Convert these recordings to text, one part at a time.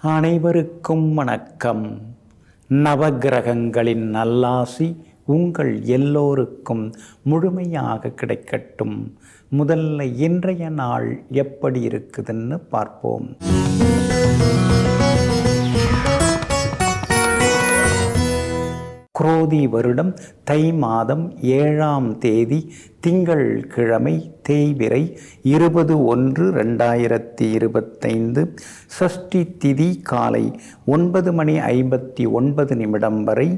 அனைவருக்கும் வணக்கம். நவகிரகங்களின் நல்லாசி உங்கள் எல்லோருக்கும் முழுமையாக கிடைக்கட்டும். முதல்ல இன்றைய நாள் எப்படி இருக்குதுன்னு பார்ப்போம். குரோதி வருடம் தை மாதம் 7ஆம் தேதி திங்கள் கிழமை தேய்பிறை 20/1/2025 சஷ்டி திதி காலை 9:59 வரை.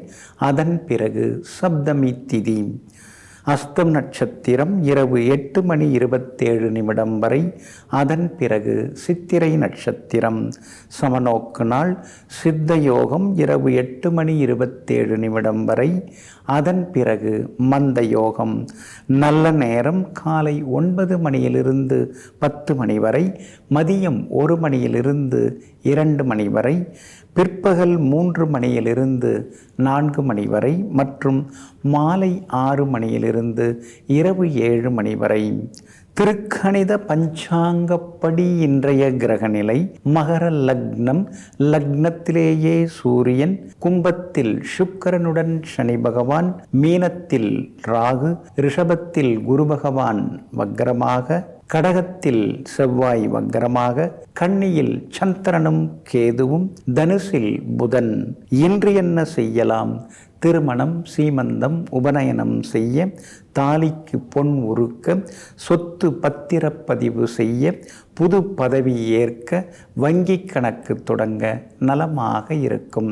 அதன் பிறகு சப்தமி திதி. அஸ்தம் நட்சத்திரம் இரவு 8:27 வரை. அதன் பிறகு சித்திரை நட்சத்திரம். சமநோக்கு நாள் சித்த யோகம் இரவு 8:27 வரை. அதன் பிறகு மந்த யோகம். நல்ல நேரம் காலை 9 மணியிலிருந்து 10 மணி வரை, மதியம் 1 மணியிலிருந்து 2 மணி வரை, பிற்பகல் 3 மணியிலிருந்து 4 மணி வரை மற்றும் மாலை 6 மணியிலிருந்து இரவு 7 மணி வரை. திருக்கணித பஞ்சாங்கப்படி இன்றைய கிரகநிலை: மகர லக்னம், லக்னத்திலேயே சூரியன், கும்பத்தில் சுக்கிரனுடன் சனி பகவான், மீனத்தில் ராகு, ரிஷபத்தில் குரு பகவான் வக்ரமாக, கடகத்தில் செவ்வாய் வக்ரமாக, கன்னியில் சந்திரனும் கேதுவும், தனுசில் புதன். இன்று என்ன செய்யலாம்? திருமணம், சீமந்தம், உபநயனம் செய்ய, தாலிக்கு பொன் உருக்க, சொத்து பத்திரப்பதிவு செய்ய, புது பதவி ஏற்க, வங்கி கணக்கு தொடங்க நலமாக இருக்கும்.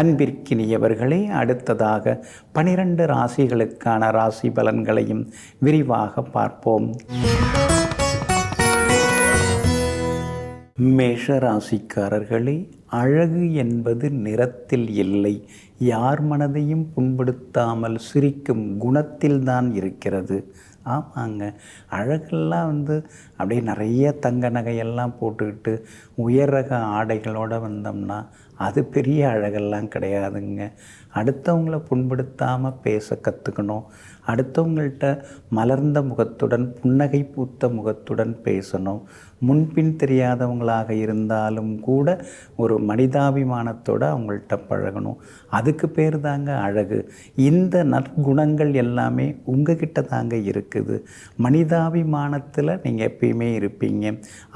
அன்பிற்கினியவர்களே, அடுத்ததாக 12 ராசிகளுக்கான ராசி பலன்களையும் விரிவாக பார்ப்போம். மேஷ ராசிக்காரர்களே, அழகு என்பது நிறத்தில் இல்லை, யார் மனதையும் புண்படுத்தாமல் சிரிக்கும் குணத்தில்தான் இருக்கிறது. ஆமாங்க, அழகெல்லாம் அப்படியே நிறைய தங்க நகையெல்லாம் போட்டுக்கிட்டு உயர் ரக ஆடைகளோடு வந்தோம்னா அது பெரிய அழகெல்லாம் கிடையாதுங்க. அடுத்தவங்கள புண்படுத்தாமல் பேச கற்றுக்கணும். அடுத்தவங்கள்ட்ட மலர்ந்த முகத்துடன், புன்னகை பூத்த முகத்துடன் பேசணும். முன்பின் தெரியாதவங்களாக இருந்தாலும் கூட ஒரு மனிதாபிமானத்தோடு அவங்கள்ட்ட பழகணும். அதுக்கு பேர் தாங்க அழகு. இந்த நற்குணங்கள் எல்லாமே உங்ககிட்ட தாங்க இருக்குது. மனிதாபிமானத்தில் நீங்கள் எப்பயுமே இருப்பீங்க.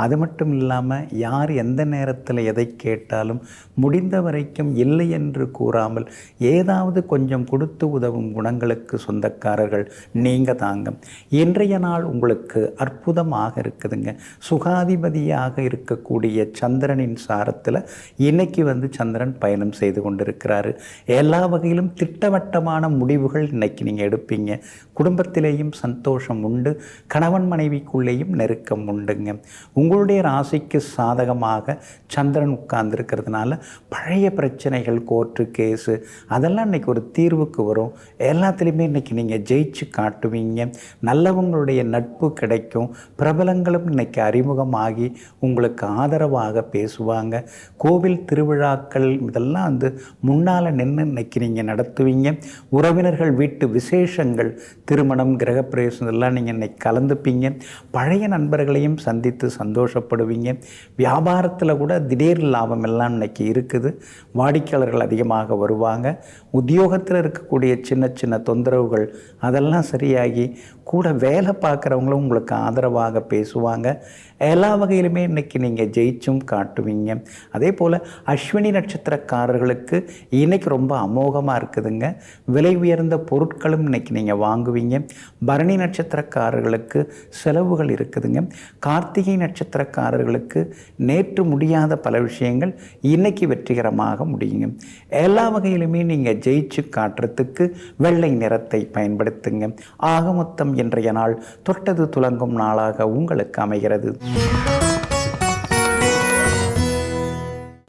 அது மட்டும் இல்லாமல் யார் எந்த நேரத்தில் எதை கேட்டாலும் முடிந்த வரைக்கும் இல்லை என்று கூறாமல் ஏதாவது கொஞ்சம் கொடுத்து உதவும் குணங்களுக்கு சொந்தக்காரர்கள் நீங்கள் தாங்க. இன்றைய நாள் உங்களுக்கு அற்புதமாக இருக்குதுங்க. சுகாதிபதியாக இருக்கக்கூடிய சந்திரனின் சாரத்தில் இன்னைக்கு சந்திரன் பயணம் செய்து கொண்டிருக்கிறாரு. எல்லா வகையிலும் திட்டவட்டமான முடிவுகள் இன்னைக்கு நீங்கள் எடுப்பீங்க. குடும்பத்திலேயும் சந்தோஷம் உண்டு, கணவன் மனைவிக்குள்ளேயும் நெருக்கம் உண்டுங்க. உங்களுடைய ராசிக்கு சாதகமாக சந்திரன் உட்கார்ந்துருக்கிறதுனால பழைய பிரச்சனைகள், கோர்ட்டு கேஸு அதெல்லாம் இன்றைக்கி ஒரு தீர்வுக்கு வரும். எல்லாத்துலேயுமே இன்றைக்கி நீங்கள் ஜெயிச்சு காட்டுவீங்க. நல்லவங்களுடைய நட்பு கிடைக்கும். பிரபலங்களும் இன்றைக்கி அறிமுகமாகி உங்களுக்கு ஆதரவாக பேசுவாங்க. கோவில் திருவிழாக்கள் இதெல்லாம் முன்னால் நின்று இன்றைக்கி நீங்கள் நடத்துவீங்க. உறவினர்கள் வீட்டு விசேஷங்கள், திருமணம், கிரகப்பிரவேசம் இதெல்லாம் நீங்கள் இன்றைக்கி கலந்துப்பீங்க. பழைய நண்பர்களையும் சந்தித்து சந்தோஷப்படுவீங்க. வியாபாரத்தில் கூட திடீர் லாபம் எல்லாம் இன்றைக்கி இருக்குது. வாடிக்கையாளர்கள் அதிகமாக வருவாங்க. உத்தியோகத்தில் இருக்கக்கூடிய சின்ன சின்ன தொந்தரவுகள் அதெல்லாம் சரியாகி கூட வேலை பார்க்குறவங்களும் உங்களுக்கு ஆதரவாக பேசுவாங்க. எல்லா வகையிலுமே இன்றைக்கி நீங்கள் ஜெயிச்சும் காட்டுவீங்க. அதே போல் அஸ்வினி நட்சத்திரக்காரர்களுக்கு இன்றைக்கி ரொம்ப அமோகமாக இருக்குதுங்க. விலை உயர்ந்த பொருட்களும் இன்றைக்கி நீங்கள் வாங்குவீங்க. பரணி நட்சத்திரக்காரர்களுக்கு செலவுகள் இருக்குதுங்க. கார்த்திகை நட்சத்திரக்காரர்களுக்கு நேற்று முடியாத பல விஷயங்கள் இன்றைக்கி வெற்றிகரமாக முடியுங்க. எல்லா வகையிலுமே நீங்கள் ஜெயிச்சு காட்டுறதுக்கு வெள்ளை நிறத்தை பயன்படுத்துங்க. ஆக மொத்தம் இன்றைய நாள் தொட்டது துலங்கும் நாளாக உங்களுக்கு அமைகிறது.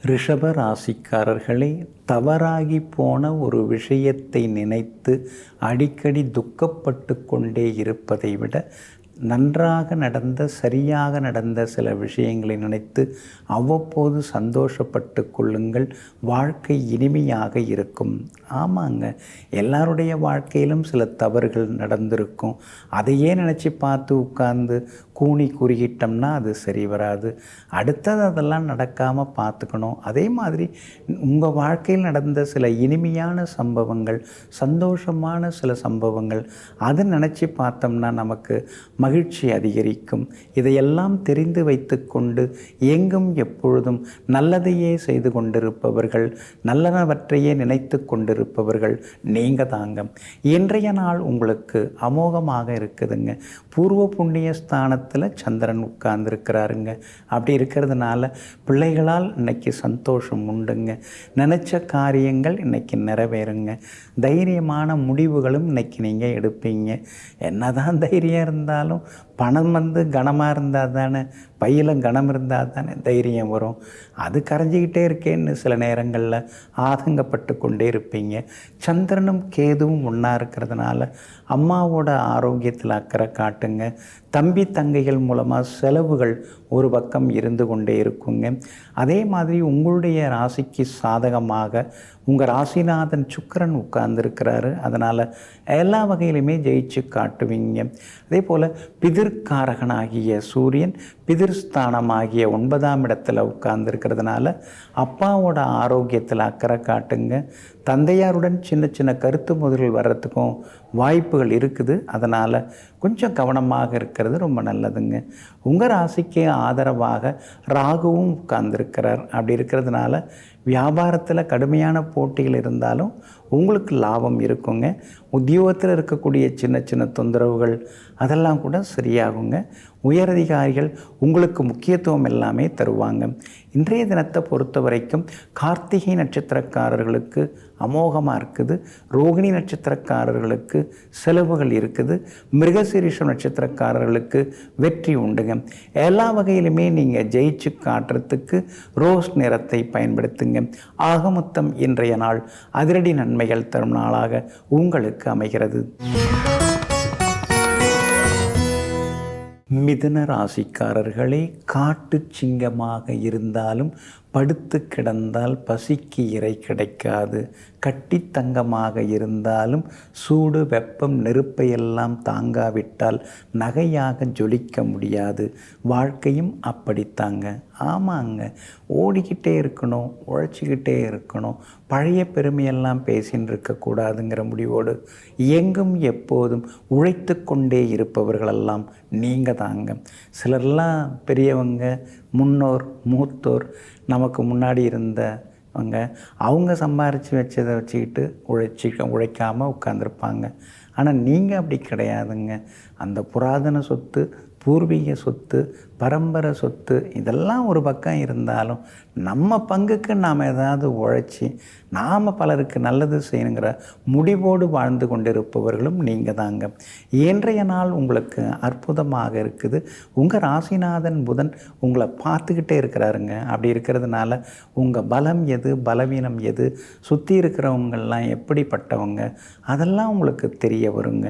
ரிஷப ராசிக்காரர்களே, தவறாகி போன ஒரு விஷயத்தை நினைத்து அடிக்கடி துக்கப்பட்டு கொண்டே இருப்பதை விட நன்றாக நடந்த, சரியாக நடந்த சில விஷயங்களை நினைத்து அவ்வப்போது சந்தோஷப்பட்டு கொள்ளுங்கள். வாழ்க்கை இனிமையாக இருக்கும். ஆமாங்க, எல்லாருடைய வாழ்க்கையிலும் சில தவறுகள் நடந்திருக்கும். அதையே நினச்சி பார்த்து உட்கார்ந்து கூனி குறுகிட்டோம்னா அது சரி வராது. அடுத்தது அதெல்லாம் நடக்காமல் பார்த்துக்கணும். அதே மாதிரி உங்கள் வாழ்க்கையில் நடந்த சில இனிமையான சம்பவங்கள், சந்தோஷமான சில சம்பவங்கள், அதை நினச்சி பார்த்தோம்னா நமக்கு மகிழ்ச்சி அதிகரிக்கும். இதையெல்லாம் தெரிந்து வைத்து கொண்டு எங்கும் எப்பொழுதும் நல்லதையே செய்து கொண்டிருப்பவர்கள், நல்லனவற்றையே நினைத்து கொண்டிருப்பவர்கள் நீங்கள் தாங்க. இன்றைய நாள் உங்களுக்கு அமோகமாக இருக்குதுங்க. பூர்வ புண்ணிய ஸ்தானத்தில் சந்திரன் உட்கார்ந்துருக்கிறாருங்க. அப்படி இருக்கிறதுனால பிள்ளைகளால் இன்னைக்கு சந்தோஷம் உண்டுங்க. நினச்ச காரியங்கள் இன்னைக்கு நிறைவேறுங்க. தைரியமான முடிவுகளும் இன்னைக்கு நீங்கள் எடுப்பீங்க. என்னதான் தைரியம் இருந்தாலும் பணம் கனமாக இருந்தால் தானே, பையில் கனம் இருந்தால் தானே தைரியம் வரும். அது கரைஞ்சிக்கிட்டே இருக்கேன்னு சில நேரங்களில் ஆதங்கப்பட்டு கொண்டே இருப்பீங்க. சந்திரனும் கேதுவும் ஒன்றா இருக்கிறதுனால அம்மாவோட ஆரோக்கியத்தில் அக்கறை காட்டுங்க. தம்பி தங்கைகள் மூலமாக செலவுகள் ஒரு பக்கம் இருந்து கொண்டே இருக்குங்க. அதே மாதிரி உங்களுடைய ராசிக்கு சாதகமாக உங்கள் ராசிநாதன் சுக்கிரன் உட்கார்ந்துருக்கிறாரு. அதனால் எல்லா வகையிலுமே ஜெயிச்சு காட்டுவீங்க. அதே போல் பிதிர்காரகனாகிய சூரியன் பிதிர்ஸ்தானமாகிய 9ஆம் இடத்துல உட்கார்ந்துருக்கிறதுனால அப்பாவோட ஆரோக்கியத்தில் அக்கறை காட்டுங்க. தந்தையாருடன் சின்ன சின்ன கருத்து முதல்கள் வர்றதுக்கும் வாய்ப்புகள் இருக்குது. அதனால் கொஞ்சம் கவனமாக இருக்கிறது ரொம்ப நல்லதுங்க. உங்கள் ராசிக்கு ஆதரவாக ராகுவும் உட்கார்ந்துருக்கிறார். அப்படி இருக்கிறதுனால வியாபாரத்தில் கடுமையான போட்டிகள் இருந்தாலும் உங்களுக்கு லாபம் இருக்குங்க. உத்தியோகத்தில் இருக்கக்கூடிய சின்ன சின்ன தொந்தரவுகள் அதெல்லாம் கூட சரியாகுங்க. உயரதிகாரிகள் உங்களுக்கு முக்கியத்துவம் எல்லாமே தருவாங்க. இன்றைய தினத்தை பொறுத்த வரைக்கும் கார்த்திகை நட்சத்திரக்காரர்களுக்கு அமோகமாக இருக்குது. ரோகிணி நட்சத்திரக்காரர்களுக்கு செலவுகள் இருக்குது. மிருகசீரிஷம் நட்சத்திரக்காரர்களுக்கு வெற்றி உண்டுங்க. எல்லா வகையிலுமே நீங்கள் ஜெயிச்சு காட்டுறதுக்கு ரோஸ் நிறத்தை பயன்படுத்துங்க. ஆக மொத்தம் இன்றைய நாள் அதிரடி நன்மைகள் தரும் நாளாக உங்களுக்கு அமைகிறது. மிதுன ராசிக்காரர்களே, காட்டு சிங்கமாக இருந்தாலும் படுத்து கிடந்தால் பசிக்கு இறை கிடைக்காது. கட்டி தங்கமாக இருந்தாலும் சூடு வெப்பம் நெருப்பையெல்லாம் தாங்காவிட்டால் நகையாக ஜொலிக்க முடியாது. வாழ்க்கையும் அப்படித்தாங்க. ஆமாங்க, ஓடிக்கிட்டே இருக்கணும், உழைச்சிக்கிட்டே இருக்கணும். பழைய பெருமையெல்லாம் பேசின்னு இருக்கக்கூடாதுங்கிற முடிவோடு எங்கும் எப்போதும் உழைத்து கொண்டே இருப்பவர்களெல்லாம் நீங்கள் தாங்க. சிலர்லாம் பெரியவங்க, முன்னோர், மூத்தோர், நமக்கு முன்னாடி இருந்தவங்க, அவங்க சம்பாரித்து வச்சதை வச்சுக்கிட்டு உழைக்காமல் உட்காந்துருப்பாங்க. ஆனால் நீங்கள் அப்படி கிடையாதுங்க. அந்த புராதன சொத்து, பூர்வீக சொத்து, பரம்பரை சொத்து இதெல்லாம் ஒரு பக்கம் இருந்தாலும் நம்ம பங்குக்கு நாம் ஏதாவது உழைச்சி நாம் பலருக்கு நல்லது செய்யணுங்கிற முடிவோடு வாழ்ந்து கொண்டிருப்பவர்களும் நீங்கள் தாங்க. இன்றைய நாள் உங்களுக்கு அற்புதமாக இருக்குது. உங்கள் ராசிநாதன் புதன் உங்களை பார்த்துக்கிட்டே இருக்கிறாருங்க. அப்படி இருக்கிறதுனால உங்கள் பலம் எது, பலவீனம் எது, சுற்றி இருக்கிறவங்கெல்லாம் எப்படிப்பட்டவங்க அதெல்லாம் உங்களுக்கு தெரிய வருங்க.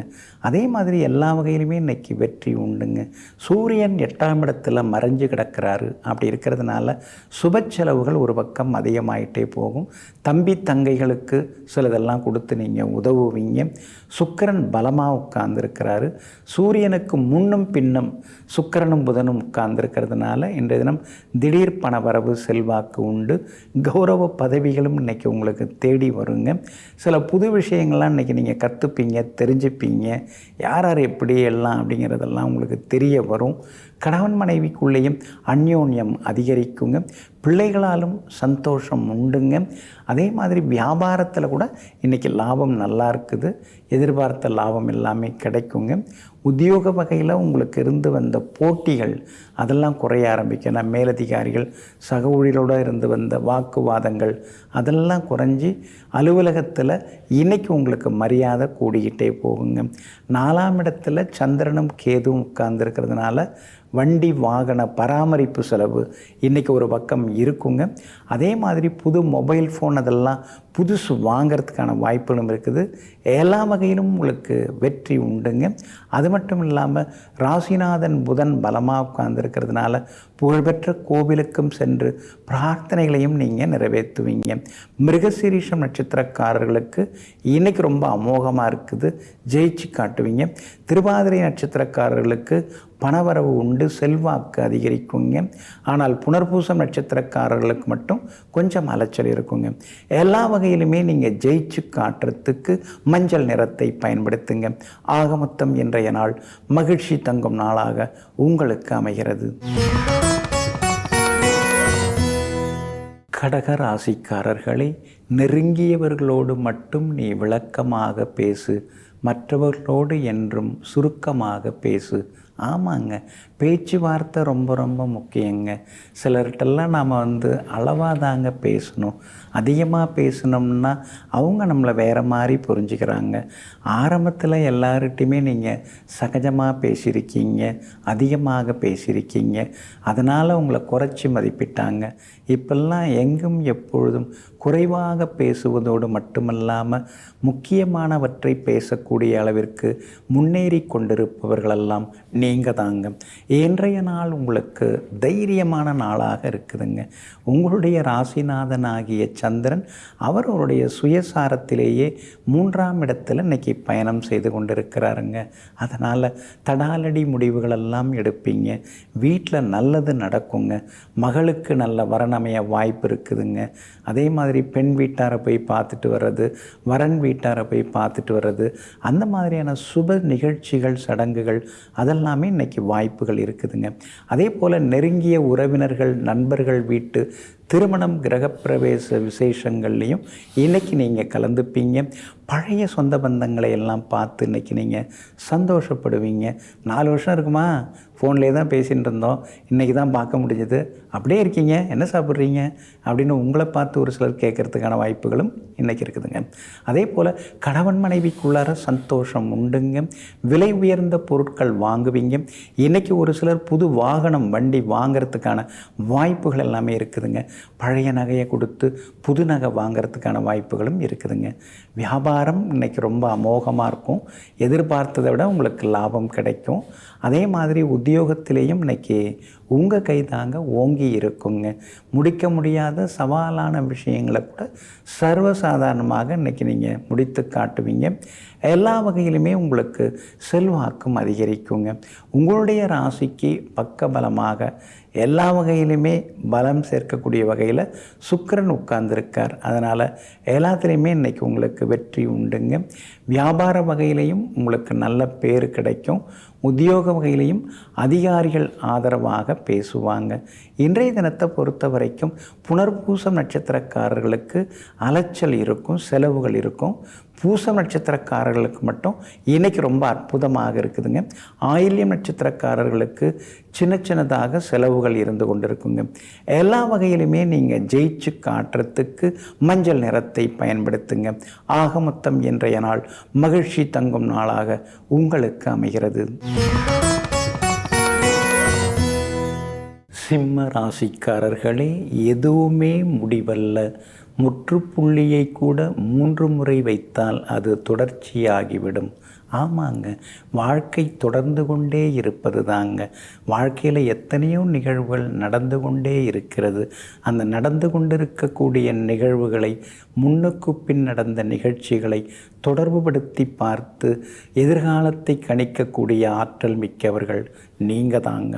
அதே மாதிரி எல்லா வகையிலுமே இன்றைக்கி வெற்றி உண்டுங்க. சூரியன் 8ஆம் இடத்துல மறைஞ்சு கிடக்கிறாரு. அப்படி இருக்கிறதுனால சுப செலவுகள் ஒரு பக்கம் அதிகமாயிட்டே போகும். தம்பி தங்கைகளுக்கு சிலதெல்லாம் கொடுத்து நீங்கள் உதவுவீங்க. சுக்கிரன் பலமாக உட்கார்ந்துருக்கிறாரு. சூரியனுக்கு முன்னும் பின்னும் சுக்கிரனும் புதனும் உட்கார்ந்துருக்கிறதுனால இன்றைய தினம் திடீர் பணவரவு, செல்வாக்கு உண்டு. கௌரவ பதவிகளும் இன்றைக்கி உங்களுக்கு தேடி வருங்க. சில புது விஷயங்கள்லாம் இன்றைக்கி நீங்கள் கற்றுப்பீங்க, தெரிஞ்சுப்பீங்க. யார் யார் எப்படி எல்லாம் அப்படிங்கிறதெல்லாம் உங்களுக்கு தெரிய வரும். கணவன் மனைவிக்குள்ளேயும் அந்யோன்யம் அதிகரிக்குங்க. பிள்ளைகளாலும் சந்தோஷம் உண்டுங்க. அதே மாதிரி வியாபாரத்தில் கூட இன்றைக்கி லாபம் நல்லா இருக்குது. எதிர்பார்த்த லாபம் எல்லாமே கிடைக்குங்க. உத்தியோக வகையில் உங்களுக்கு இருந்து வந்த போட்டிகள் அதெல்லாம் குறைய ஆரம்பிக்கும். மேலதிகாரிகள் சக ஊழியரோடு இருந்து வந்த வாக்குவாதங்கள் அதெல்லாம் குறைஞ்சி அலுவலகத்தில் இன்றைக்கி உங்களுக்கு மரியாதை கூடிக்கிட்டே போகுங்க. 4ஆம் இடத்துல சந்திரனும் கேதுவும் உட்கார்ந்துருக்கிறதுனால வண்டி வாகன பராமரிப்பு செலவு இன்றைக்கி ஒரு பக்கம் இருக்குங்க. அதே மாதிரி புது மொபைல் ஃபோன் அதெல்லாம் புதுசு வாங்கிறதுக்கான வாய்ப்புகளும் இருக்குது. எல்லா வகையிலும் உங்களுக்கு வெற்றி உண்டுங்க. அது மட்டும் இல்லாமல் ராசிநாதன் புதன் பலமாக உட்கார்ந்துருக்கிறதுனால புகழ்பெற்ற கோவிலுக்கும் சென்று பிரார்த்தனைகளையும் நீங்கள் நிறைவேற்றுவீங்க. மிருகசீரிஷம் நட்சத்திரக்காரர்களுக்கு இன்றைக்கி ரொம்ப அமோகமாக இருக்குது, ஜெயிச்சு காட்டுவீங்க. திருவாதிரை நட்சத்திரக்காரர்களுக்கு பணவரவு உண்டு, செல்வாக்கு அதிகரிக்குங்க. ஆனால் புனர்பூசம் நட்சத்திரக்காரர்களுக்கு மட்டும் கொஞ்சம் அலைச்சல் இருக்குங்க. எல்லா வகையிலுமே நீங்கள் ஜெயிச்சு காட்டுறதுக்கு மஞ்சள் நிறத்தை பயன்படுத்துங்க. ஆக மொத்தம் இன்றைய நாள் மகிழ்ச்சி தங்கும் நாளாக உங்களுக்கு அமைகிறது. கடக ராசிக்காரர்களே, நெருங்கியவர்களோடு மட்டும் நீ விளக்கமாக பேசு, மற்றவர்களோடு என்றும் சுருக்கமாக பேசு. ஆமாங்க, பேச்சுவார்த்தை ரொம்ப ரொம்ப முக்கியங்க. சிலர்கிட்டெல்லாம் நாம் அளவாக தாங்க பேசணும். அதிகமாக பேசணும்னா அவங்க நம்மளை வேறு மாதிரி புரிஞ்சுக்கிறாங்க. ஆரம்பத்தில் எல்லார்கிட்டையுமே நீங்கள் சகஜமாக பேசியிருக்கீங்க, அதிகமாக பேசியிருக்கீங்க, அதனால் உங்களை குறைச்சி மதிப்பிட்டாங்க. இப்பெல்லாம் எங்கும் எப்பொழுதும் குறைவாக பேசுவதோடு மட்டுமல்லாமல் முக்கியமானவற்றை பேசக்கூடிய அளவிற்கு முன்னேறி கொண்டிருப்பவர்களெல்லாம் நீங்கள் தாங்க. இன்றைய நாள் உங்களுக்கு தைரியமான நாளாக இருக்குதுங்க. உங்களுடைய ராசிநாதனாகிய சந்திரன் அவருடைய சுயசாரத்திலேயே 3ஆம் இடத்துல இன்றைக்கி பயணம் செய்து கொண்டிருக்கிறாருங்க. அதனால் தடாலடி முடிவுகளெல்லாம் எடுப்பீங்க. வீட்டில் நல்லது நடக்குங்க. மகளுக்கு நல்ல வரனமைய வாய்ப்பு இருக்குதுங்க. அதே மாதிரி பெண் வீட்டாரை போய் பார்த்துட்டு வர்றது, வரன் வீட்டாரை போய் பார்த்துட்டு வர்றது, அந்த மாதிரியான சுப நிகழ்ச்சிகள் சடங்குகள் அதெல்லாமே இன்றைக்கி வாய்ப்புகள் இருக்குதுங்க. அதே போல் நெருங்கிய உறவினர்கள் நண்பர்கள் வீட்டு திருமணம் கிரகப்பிரவேச விசேஷங்கள்லேயும் இன்றைக்கி நீங்கள் கலந்துப்பீங்க. பழைய சொந்த பந்தங்களை எல்லாம் பார்த்து இன்றைக்கி நீங்கள் சந்தோஷப்படுவீங்க. 4 வருஷம் இருக்குமா, ஃபோன்லேயே தான் பேசிகிட்டு இருந்தோம், இன்றைக்கி தான் பார்க்க முடிஞ்சது, அப்படியே இருக்கீங்க, என்ன சாப்பிட்றீங்க அப்படின்னு உங்களை பார்த்து ஒரு சிலர் கேட்குறதுக்கான வாய்ப்புகளும் இன்றைக்கி இருக்குதுங்க. அதே போல் கணவன் மனைவிக்குள்ளார சந்தோஷம் உண்டுங்க. விலை உயர்ந்த பொருட்கள் வாங்குவீங்க. இன்றைக்கி ஒரு சிலர் புது வாகனம் வண்டி வாங்கிறதுக்கான வாய்ப்புகள் எல்லாமே இருக்குதுங்க. பழைய நகையை கொடுத்து புது நகை வாங்கிறதுக்கான வாய்ப்புகளும் இருக்குதுங்க. வியாபாரம் இன்றைக்கி ரொம்ப அமோகமாக இருக்கும். எதிர்பார்த்ததை விட உங்களுக்கு லாபம் கிடைக்கும். அதே மாதிரி உத்தியோகத்திலேயும் இன்றைக்கி உங்கள் கை தாங்க ஓங்கி இருக்குங்க. முடிக்க முடியாத சவாலான விஷயங்களை கூட சர்வசாதாரணமாக இன்றைக்கி நீங்கள் முடித்து காட்டுவீங்க. எல்லா வகையிலுமே உங்களுக்கு செல்வாக்கும் அதிகரிக்குங்க. உங்களுடைய ராசிக்கு பக்கபலமாக எல்லா வகையிலுமே பலம் சேர்க்கக்கூடிய வகையில் சுக்கிரன் உட்கார்ந்துருக்கார். அதனால் எல்லாத்துலேயுமே இன்றைக்கி உங்களுக்கு வெற்றி உண்டுங்க. வியாபார வகையிலையும் உங்களுக்கு நல்ல பேர் கிடைக்கும். உத்தியோக வகையிலையும் அதிகாரிகள் ஆதரவாக பேசுவாங்க. இன்றைய தினத்தை பொறுத்த வரைக்கும் புனர்பூசம் நட்சத்திரக்காரர்களுக்கு அலைச்சல் இருக்கும், செலவுகள் இருக்கும். பூசம் நட்சத்திரக்காரர்களுக்கு மட்டும் இன்றைக்கி ரொம்ப அற்புதமாக இருக்குதுங்க. ஆயில்யம் நட்சத்திரக்காரர்களுக்கு சின்ன சின்னதாக செலவுகள் இருந்து கொண்டிருக்குங்க. எல்லா வகையிலுமே நீங்கள் ஜெயிச்சு காட்டுறதுக்கு மஞ்சள் நிறத்தை பயன்படுத்துங்க. ஆக மொத்தம் இன்றைய நாள் மகிழ்ச்சி தங்கும் நாளாக உங்களுக்கு அமைகிறது. சிம்ம ராசிக்காரர்களே, எதுவுமே முடிவல்ல. முற்றுப்புள்ளியை கூட 3 முறை வைத்தால் அது தொடர்ச்சியாகிவிடும். ஆமாங்க, வாழ்க்கை தொடர்ந்து கொண்டே இருப்பது தாங்க. வாழ்க்கையில் எத்தனையோ நிகழ்வுகள் நடந்து கொண்டே இருக்கிறது. அந்த நடந்து கொண்டிருக்கக்கூடிய நிகழ்வுகளை, முன்னுக்கு பின் நடந்த நிகழ்ச்சிகளை தொடர்புபடுத்தி பார்த்து எதிர்காலத்தை கணிக்கக்கூடிய ஆற்றல் மிக்கவர்கள் நீங்கள் தாங்க.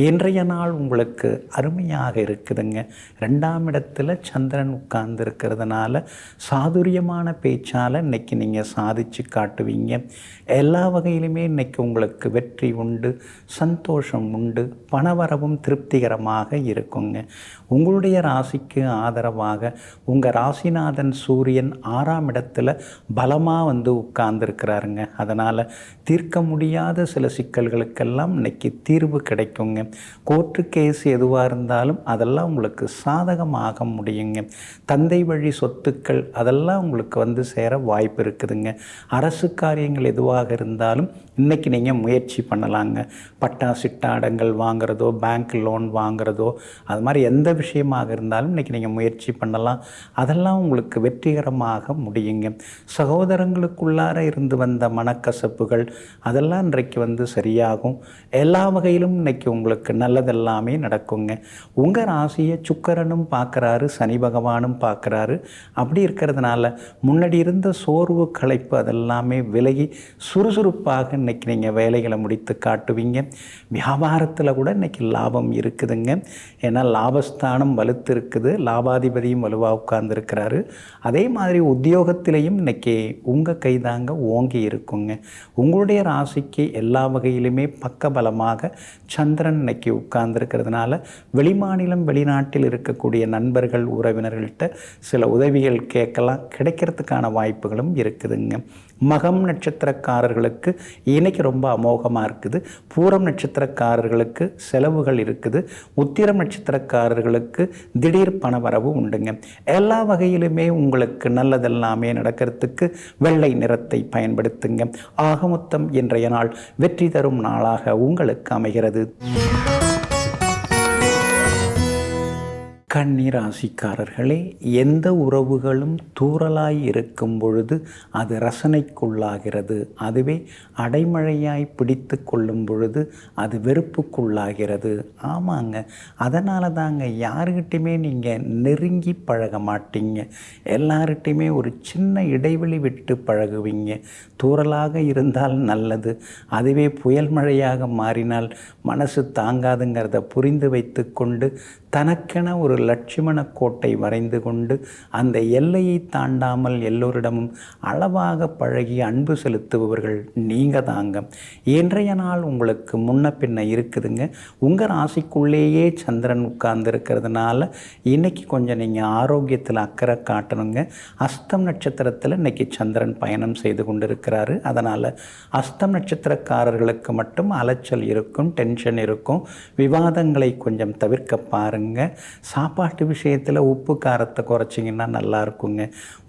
இன்றைய நாள் உங்களுக்கு அருமையாக இருக்குதுங்க. 2ஆம் இடத்துல சந்திரன் உட்கார்ந்து இருக்கிறதுனால சாதுரியமான பேச்சால் இன்றைக்கி நீங்கள் சாதித்து காட்டுவீங்க. எல்லா வகையிலுமே இன்றைக்கி உங்களுக்கு வெற்றி உண்டு, சந்தோஷம் உண்டு, பணவரவும் திருப்திகரமாக இருக்குங்க. உங்களுடைய ராசிக்கு ஆதரவாக உங்கள் ராசிநாதன் சூரியன் 6ஆம் இடத்துல பலமாக உட்கார்ந்துருக்கிறாருங்க. அதனால் தீர்க்க முடியாத சில சிக்கல்களுக்கெல்லாம் இன்றைக்கி தீர்வு கிடைக்குங்க. கோர்ட்டு கேஸ் எதுவாக இருந்தாலும் அதெல்லாம் உங்களுக்கு சாதகமாக முடியுங்க. தந்தை வழி சொத்துக்கள் அதெல்லாம் உங்களுக்கு சேர வாய்ப்பு இருக்குதுங்க. அரசு காரியங்கள் எதுவாக இருந்தாலும் இன்றைக்கி நீங்கள் முயற்சி பண்ணலாங்க. பட்டா சிட்டாடங்கள் வாங்குறதோ, பேங்க் லோன் வாங்குறதோ, அது மாதிரி எந்த விஷயமாக இருந்தாலும் இன்றைக்கி நீங்கள் முயற்சி பண்ணலாம். அதெல்லாம் உங்களுக்கு வெற்றிகரமாக முடியுங்க. சகோதரங்களுக்குள்ளார இருந்து வந்த மனக்கசப்புகள் அதெல்லாம் இன்றைக்கு சரியாகும். எல்லா வகையிலும் இன்றைக்கி உங்களுக்கு நல்லதெல்லாமே நடக்குங்க. உங்கள் ராசியை சுக்கிரனும் பார்க்குறாரு, சனி பகவானும் பார்க்குறாரு. அப்படி இருக்கிறதுனால முன்னாடி இருந்த சோர்வு, களைப்பு அதெல்லாமே விலகி சுறுசுறுப்பாக இன்றைக்கி நீங்கள் வேலைகளை முடித்து காட்டுவீங்க. வியாபாரத்தில் கூட இன்றைக்கி லாபம் இருக்குதுங்க. ஏன்னா லாபஸ்தானம் வலுத்து இருக்குது, லாபாதிபதியும் வலுவாக உட்கார்ந்துருக்கிறாரு. அதே மாதிரி உத்தியோகத்திலையும் இன்றைக்கி உங்கள் கைதாங்க ஓங்கி இருக்குங்க. உங்களுடைய ராசிக்கு எல்லா வகையிலுமே பக்கபலமாக சந்திரன் இன்னைக்கு உட்கார்ந்துருக்கிறதுனால வெளிமாநிலம் வெளிநாட்டில் இருக்கக்கூடிய நண்பர்கள் உறவினர்கள்ட்ட சில உதவிகள் கேட்கலாம், கிடைக்கிறதுக்கான வாய்ப்புகளும் இருக்குதுங்க. மகம் நட்சத்திரக்காரர்களுக்கு இன்னைக்கு ரொம்ப அமோகமாக இருக்குது. பூரம் நட்சத்திரக்காரர்களுக்கு செலவுகள் இருக்குது. உத்திரம் நட்சத்திரக்காரர்களுக்கு திடீர் பணவரவு உண்டுங்க. எல்லா வகையிலுமே உங்களுக்கு நல்லதெல்லாமே நடக்கிறதுக்கு வெள்ளை நிறத்தை பயன்படுத்துங்க. ஆகமொத்தம் இன்றைய நாள் வெற்றி தரும் நாளாக உங்களுக்கு அமைகிறது. கன்னி ராசிக்காரர்களே, எந்த உறவுகளும் தூறலாய் இருக்கும் பொழுது அது ரசனைக்குள்ளாகிறது. அதுவே அடைமழையாய் பிடித்து கொள்ளும் பொழுது அது வெறுப்புக்குள்ளாகிறது. ஆமாங்க, அதனால தாங்க யாருக்கிட்டையுமே நீங்கள் நெருங்கி பழக மாட்டீங்க. எல்லார்கிட்டையுமே ஒரு சின்ன இடைவெளி விட்டு பழகுவீங்க. தூறலாக இருந்தால் நல்லது, அதுவே புயல் மழையாக மாறினால் மனசு தாங்காதுங்கிறத புரிந்து வைத்து கொண்டு தனக்கென ஒரு லட்சுமண கோட்டை வரைந்து கொண்டு அந்த எல்லையை தாண்டாமல் எல்லோரிடமும் அளவாக பழகி அன்பு செலுத்துபவர்கள் நீங்கள் தாங்க. இன்றைய நாள் உங்களுக்கு முன்ன பின்ன இருக்குதுங்க. உங்கள் ராசிக்குள்ளேயே சந்திரன் உட்கார்ந்து இருக்கிறதுனால இன்றைக்கி கொஞ்சம் நீங்கள் ஆரோக்கியத்தில் அக்கறை காட்டணுங்க. அஸ்தம் நட்சத்திரத்தில் இன்றைக்கி சந்திரன் பயணம் செய்து கொண்டு இருக்கிறாரு. அதனால் அஸ்தம் நட்சத்திரக்காரர்களுக்கு மட்டும் அலைச்சல் இருக்கும், டென்ஷன் இருக்கும். விவாதங்களை கொஞ்சம் தவிர்க்க பாருங்க. சாப்பாட்டு விஷயத்தில் உப்பு காரத்தை குறைச்சிங்கன்னா நல்லா இருக்குங்க.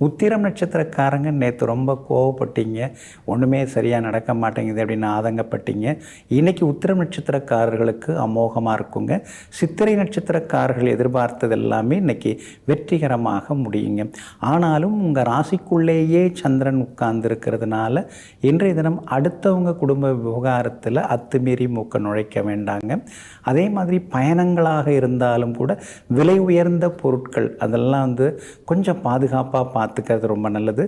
உத்திரம் நட்சத்திரக்காரங்க நேற்று ரொம்ப கோவப்பட்டீங்க, ஒன்றுமே சரியாக நடக்க மாட்டேங்குது அப்படின்னு ஆதங்கப்பட்டீங்க. இன்றைக்கி உத்திரம் நட்சத்திரக்காரர்களுக்கு அமோகமாக இருக்குங்க. சித்திரை நட்சத்திரக்காரர்கள் எதிர்பார்த்தது எல்லாமே இன்றைக்கி வெற்றிகரமாக முடியுங்க. ஆனாலும் உங்கள் ராசிக்குள்ளேயே சந்திரன் உட்கார்ந்துருக்கிறதுனால இன்றைய தினம் அடுத்தவங்க குடும்ப விவகாரத்தில் அத்துமீறி மூக்க நுழைக்க வேண்டாங்க. அதே மாதிரி பயணங்களாக இருந்தாலும் கூட விலை உயர்ந்த பொருட்கள் அதெல்லாம் கொஞ்சம் பாதுகாப்பாக பார்த்துக்கிறது ரொம்ப நல்லது.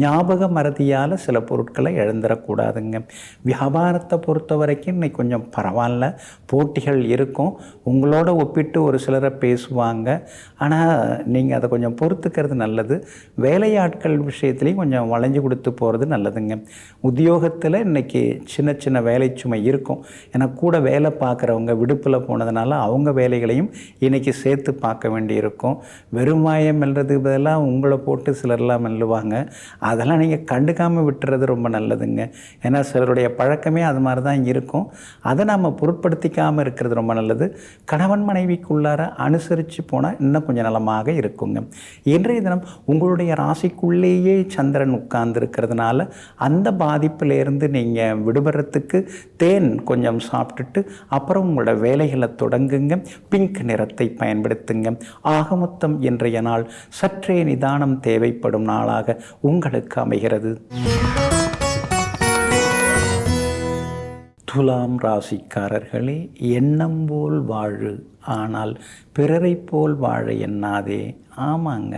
ஞாபக மறதியால் சில பொருட்களை இழந்துடக்கூடாதுங்க. வியாபாரத்தை பொறுத்த வரைக்கும் இன்னைக்கு கொஞ்சம் பரவாயில்ல, போட்டிகள் இருக்கும். உங்களோட ஒப்பிட்டு ஒரு சிலரை பேசுவாங்க, ஆனால் நீங்கள் அதை கொஞ்சம் பொறுத்துக்கிறது நல்லது. வேலையாட்கள் விஷயத்துலேயும் கொஞ்சம் வளைஞ்சு கொடுத்து போகிறது நல்லதுங்க. உத்தியோகத்தில் இன்றைக்கி சின்ன சின்ன வேலை சுமை இருக்கும். ஏன்னா கூட வேலை பார்க்குறவங்க விடுப்பில் போனதுனால அவங்க வேலைகளையும் இன்றைக்கி சேர்த்து பார்க்க வேண்டியிருக்கும். வெறும் வாயை மெல்றது இதெல்லாம் உங்களை போட்டு சிலர்லாம் மெல்லுவாங்க. அதெல்லாம் நீங்கள் கண்டுக்காமல் விட்டுறது ரொம்ப நல்லதுங்க. ஏன்னா சிலருடைய பழக்கமே அது மாதிரி தான் இருக்கும். அதை நாம் பொருட்படுத்திக்காமல் இருக்கிறது ரொம்ப நல்லது. கணவன் மனைவிக்குள்ளார அனுசரித்து போனால் இன்னும் கொஞ்சம் நலமாக இருக்குங்க. இன்றைய தினம் உங்களுடைய ராசிக்குள்ளேயே சந்திரன் உட்கார்ந்துருக்கிறதுனால அந்த பாதிப்பிலேருந்து நீங்கள் விடுபடுறதுக்கு தேன் கொஞ்சம் சாப்பிட்டுட்டு அப்புறம் உங்களோட வேலைகளை தொடங்குங்க. பிங்க் நிறத்தை பயன்படுத்துங்க. ஆகமொத்தம் இன்றைய நாள் சற்றே நிதானம் தேவைப்படும் நாளாக உங்களுக்கு அமைகிறது. துலாம் ராசிக்காரர்களே, எண்ணம் போல் வாழு, ஆனால் பிறரை போல் வாழ எண்ணாதே. ஆமாங்க,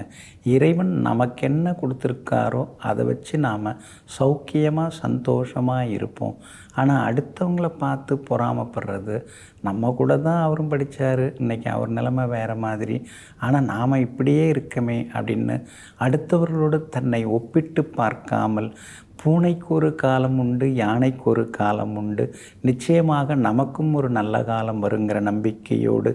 இறைவன் நமக்கு என்ன கொடுத்துருக்காரோ அதை வச்சு நாம் சௌக்கியமாக சந்தோஷமாக இருப்போம். ஆனால் அடுத்தவங்கள பார்த்து பொறாமப்படுறது, நம்ம கூட தான் அவரும் படித்தார், இன்றைக்கி அவர் நிலைமை வேறு மாதிரி, ஆனால் நாம் இப்படியே இருக்கமே அப்படின்னு அடுத்தவர்களோடு தன்னை ஒப்பிட்டு பார்க்காமல் பூனைக்கு ஒரு காலம் உண்டு, யானைக்கு ஒரு காலம் உண்டு, நிச்சயமாக நமக்கும் ஒரு நல்ல காலம் வருங்கிற நம்பிக்கையோடு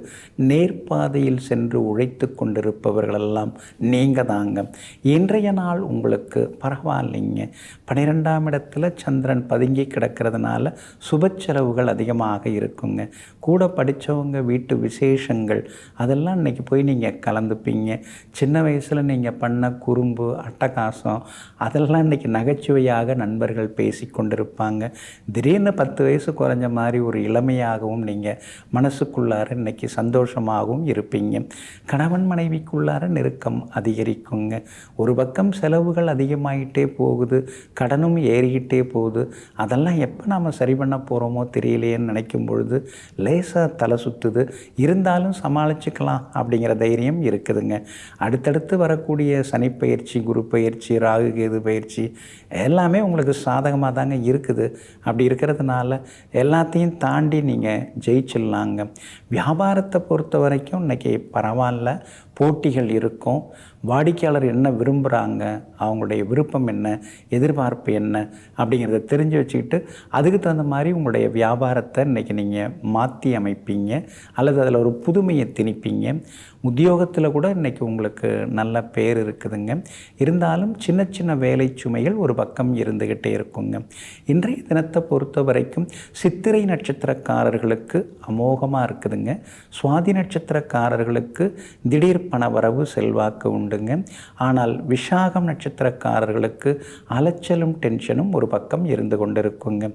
நேர்பாதையில் சென்று உழைத்து கொண்டிருப்பவர்களெல்லாம் நீங்கள் தாங்க. இன்றைய நாள் உங்களுக்கு பரவாயில்லைங்க. 12ஆம் இடத்துல சந்திரன் பதுங்கி கிடக்கிறதுனால சுப செலவுகள் அதிகமாக இருக்குங்க. கூட படித்தவங்க வீட்டு விசேஷங்கள் அதெல்லாம் இன்றைக்கி போய் நீங்கள் கலந்துப்பீங்க. சின்ன வயசில் நீங்கள் பண்ண குறும்பு அட்டகாசம் அதெல்லாம் இன்றைக்கி நகைச்சுவையாக ஜாலியாக நண்பர்கள் பேசி கொண்டிருப்பாங்க. திடீர்னு 10 வயசு குறைஞ்ச மாதிரி ஒரு இளமையாகவும் நீங்கள் மனசுக்குள்ளார இன்றைக்கி சந்தோஷமாகவும் இருப்பீங்க. கணவன் மனைவிக்குள்ளார நெருக்கம் அதிகரிக்குங்க. ஒரு பக்கம் செலவுகள் அதிகமாகிட்டே போகுது, கடனும் ஏறிக்கிட்டே போகுது. அதெல்லாம் எப்போ நாம் சரி பண்ண போகிறோமோ தெரியலையேன்னு நினைக்கும் பொழுது லேசாக தலை சுற்றுது. இருந்தாலும் சமாளிச்சுக்கலாம் அப்படிங்கிற தைரியம் இருக்குதுங்க. அடுத்தடுத்து வரக்கூடிய சனிப்பெயர்ச்சி, குரு பயிற்சி, ராகு கேது பயிற்சி எல்லாமே உங்களுக்கு சாதகமாக தாங்க இருக்குது. அப்படி இருக்கிறதுனால எல்லாத்தையும் தாண்டி நீங்கள் ஜெயிச்சிடலாங்க. வியாபாரத்தை பொறுத்த வரைக்கும் இன்றைக்கி பரவாயில்ல, போட்டிகள் இருக்கும். வாடிக்கையாளர் என்ன விரும்புகிறாங்க, அவங்களுடைய விருப்பம் என்ன, எதிர்பார்ப்பு என்ன அப்படிங்கிறத தெரிஞ்சு வச்சுக்கிட்டு அதுக்கு தகுந்த மாதிரி உங்களுடைய வியாபாரத்தை இன்றைக்கி நீங்கள் மாற்றி அமைப்பீங்க அல்லது அதில் ஒரு புதுமையை திணிப்பீங்க. உத்தியோகத்தில் கூட இன்றைக்கி உங்களுக்கு நல்ல பேர் இருக்குதுங்க. இருந்தாலும் சின்ன சின்ன வேலை சுமைகள் ஒரு பக்கம் இருந்துக்கிட்டே இருக்குங்க. இன்றைய தினத்தை பொறுத்த வரைக்கும் சித்திரை நட்சத்திரக்காரர்களுக்கு அமோகமாக இருக்குதுங்க. சுவாதி நட்சத்திரக்காரர்களுக்கு திடீர் பணவரவு செல்வாக்கு உண்டுங்க. ஆனால் விசாகம் நட்சத்திரக்காரர்களுக்கு அலைச்சலும் டென்ஷனும் ஒரு பக்கம் இருந்து கொண்டிருக்குங்க.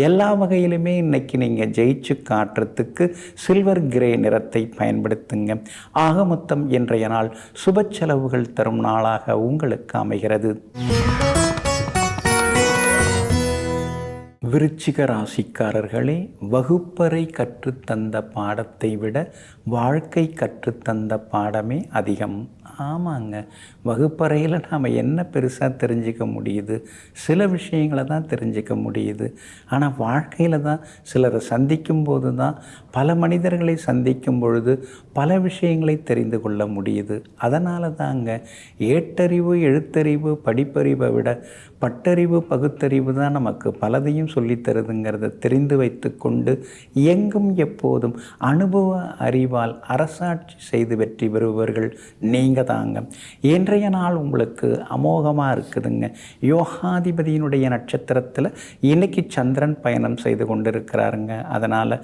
எல்லா வகையிலுமே இன்னைக்கு நீங்கள் ஜெயிச்சு காட்டுறதுக்கு சில்வர் கிரே நிறத்தை பயன்படுத்துங்க. ஆக மொத்தம் இன்றைய நாள் சுப செலவுகள் தரும் நாளாக உங்களுக்கு அமைகிறது. விருச்சிக ராசிக்காரர்களே, வகுப்பறை கற்றுத்தந்த பாடத்தை விட வாழ்க்கை கற்றுத்தந்த பாடமே அதிகம். ஆமாங்க, வகுப்பறையில் நாம் என்ன பெருசாக தெரிஞ்சிக்க முடியுது? சில விஷயங்களை தான் தெரிஞ்சிக்க முடியுது. ஆனால் வாழ்க்கையில் தான் சிலரை சந்திக்கும் போது தான், பல மனிதர்களை சந்திக்கும் பொழுது பல விஷயங்களை தெரிந்து கொள்ள முடியுது. அதனால தாங்க ஏட்டறிவு, எழுத்தறிவு, படிப்பறிவை விட பட்டறிவு, பகுத்தறிவு தான் நமக்கு பலதையும் சொல்லித்தருதுங்கிறத தெரிந்து வைத்து கொண்டு எங்கும் எப்போதும் அனுபவ அறிவால் அரசாட்சி செய்து வெற்றி பெறுபவர்கள் நீங்கள் தாங்க. இன்றைய நாள் உங்களுக்கு அமோகமாக இருக்குதுங்க. யோகாதிபதியினுடைய நட்சத்திரத்தில் இன்னைக்கு சந்திரன் பயணம் செய்து கொண்டிருக்கிறாருங்க. அதனால்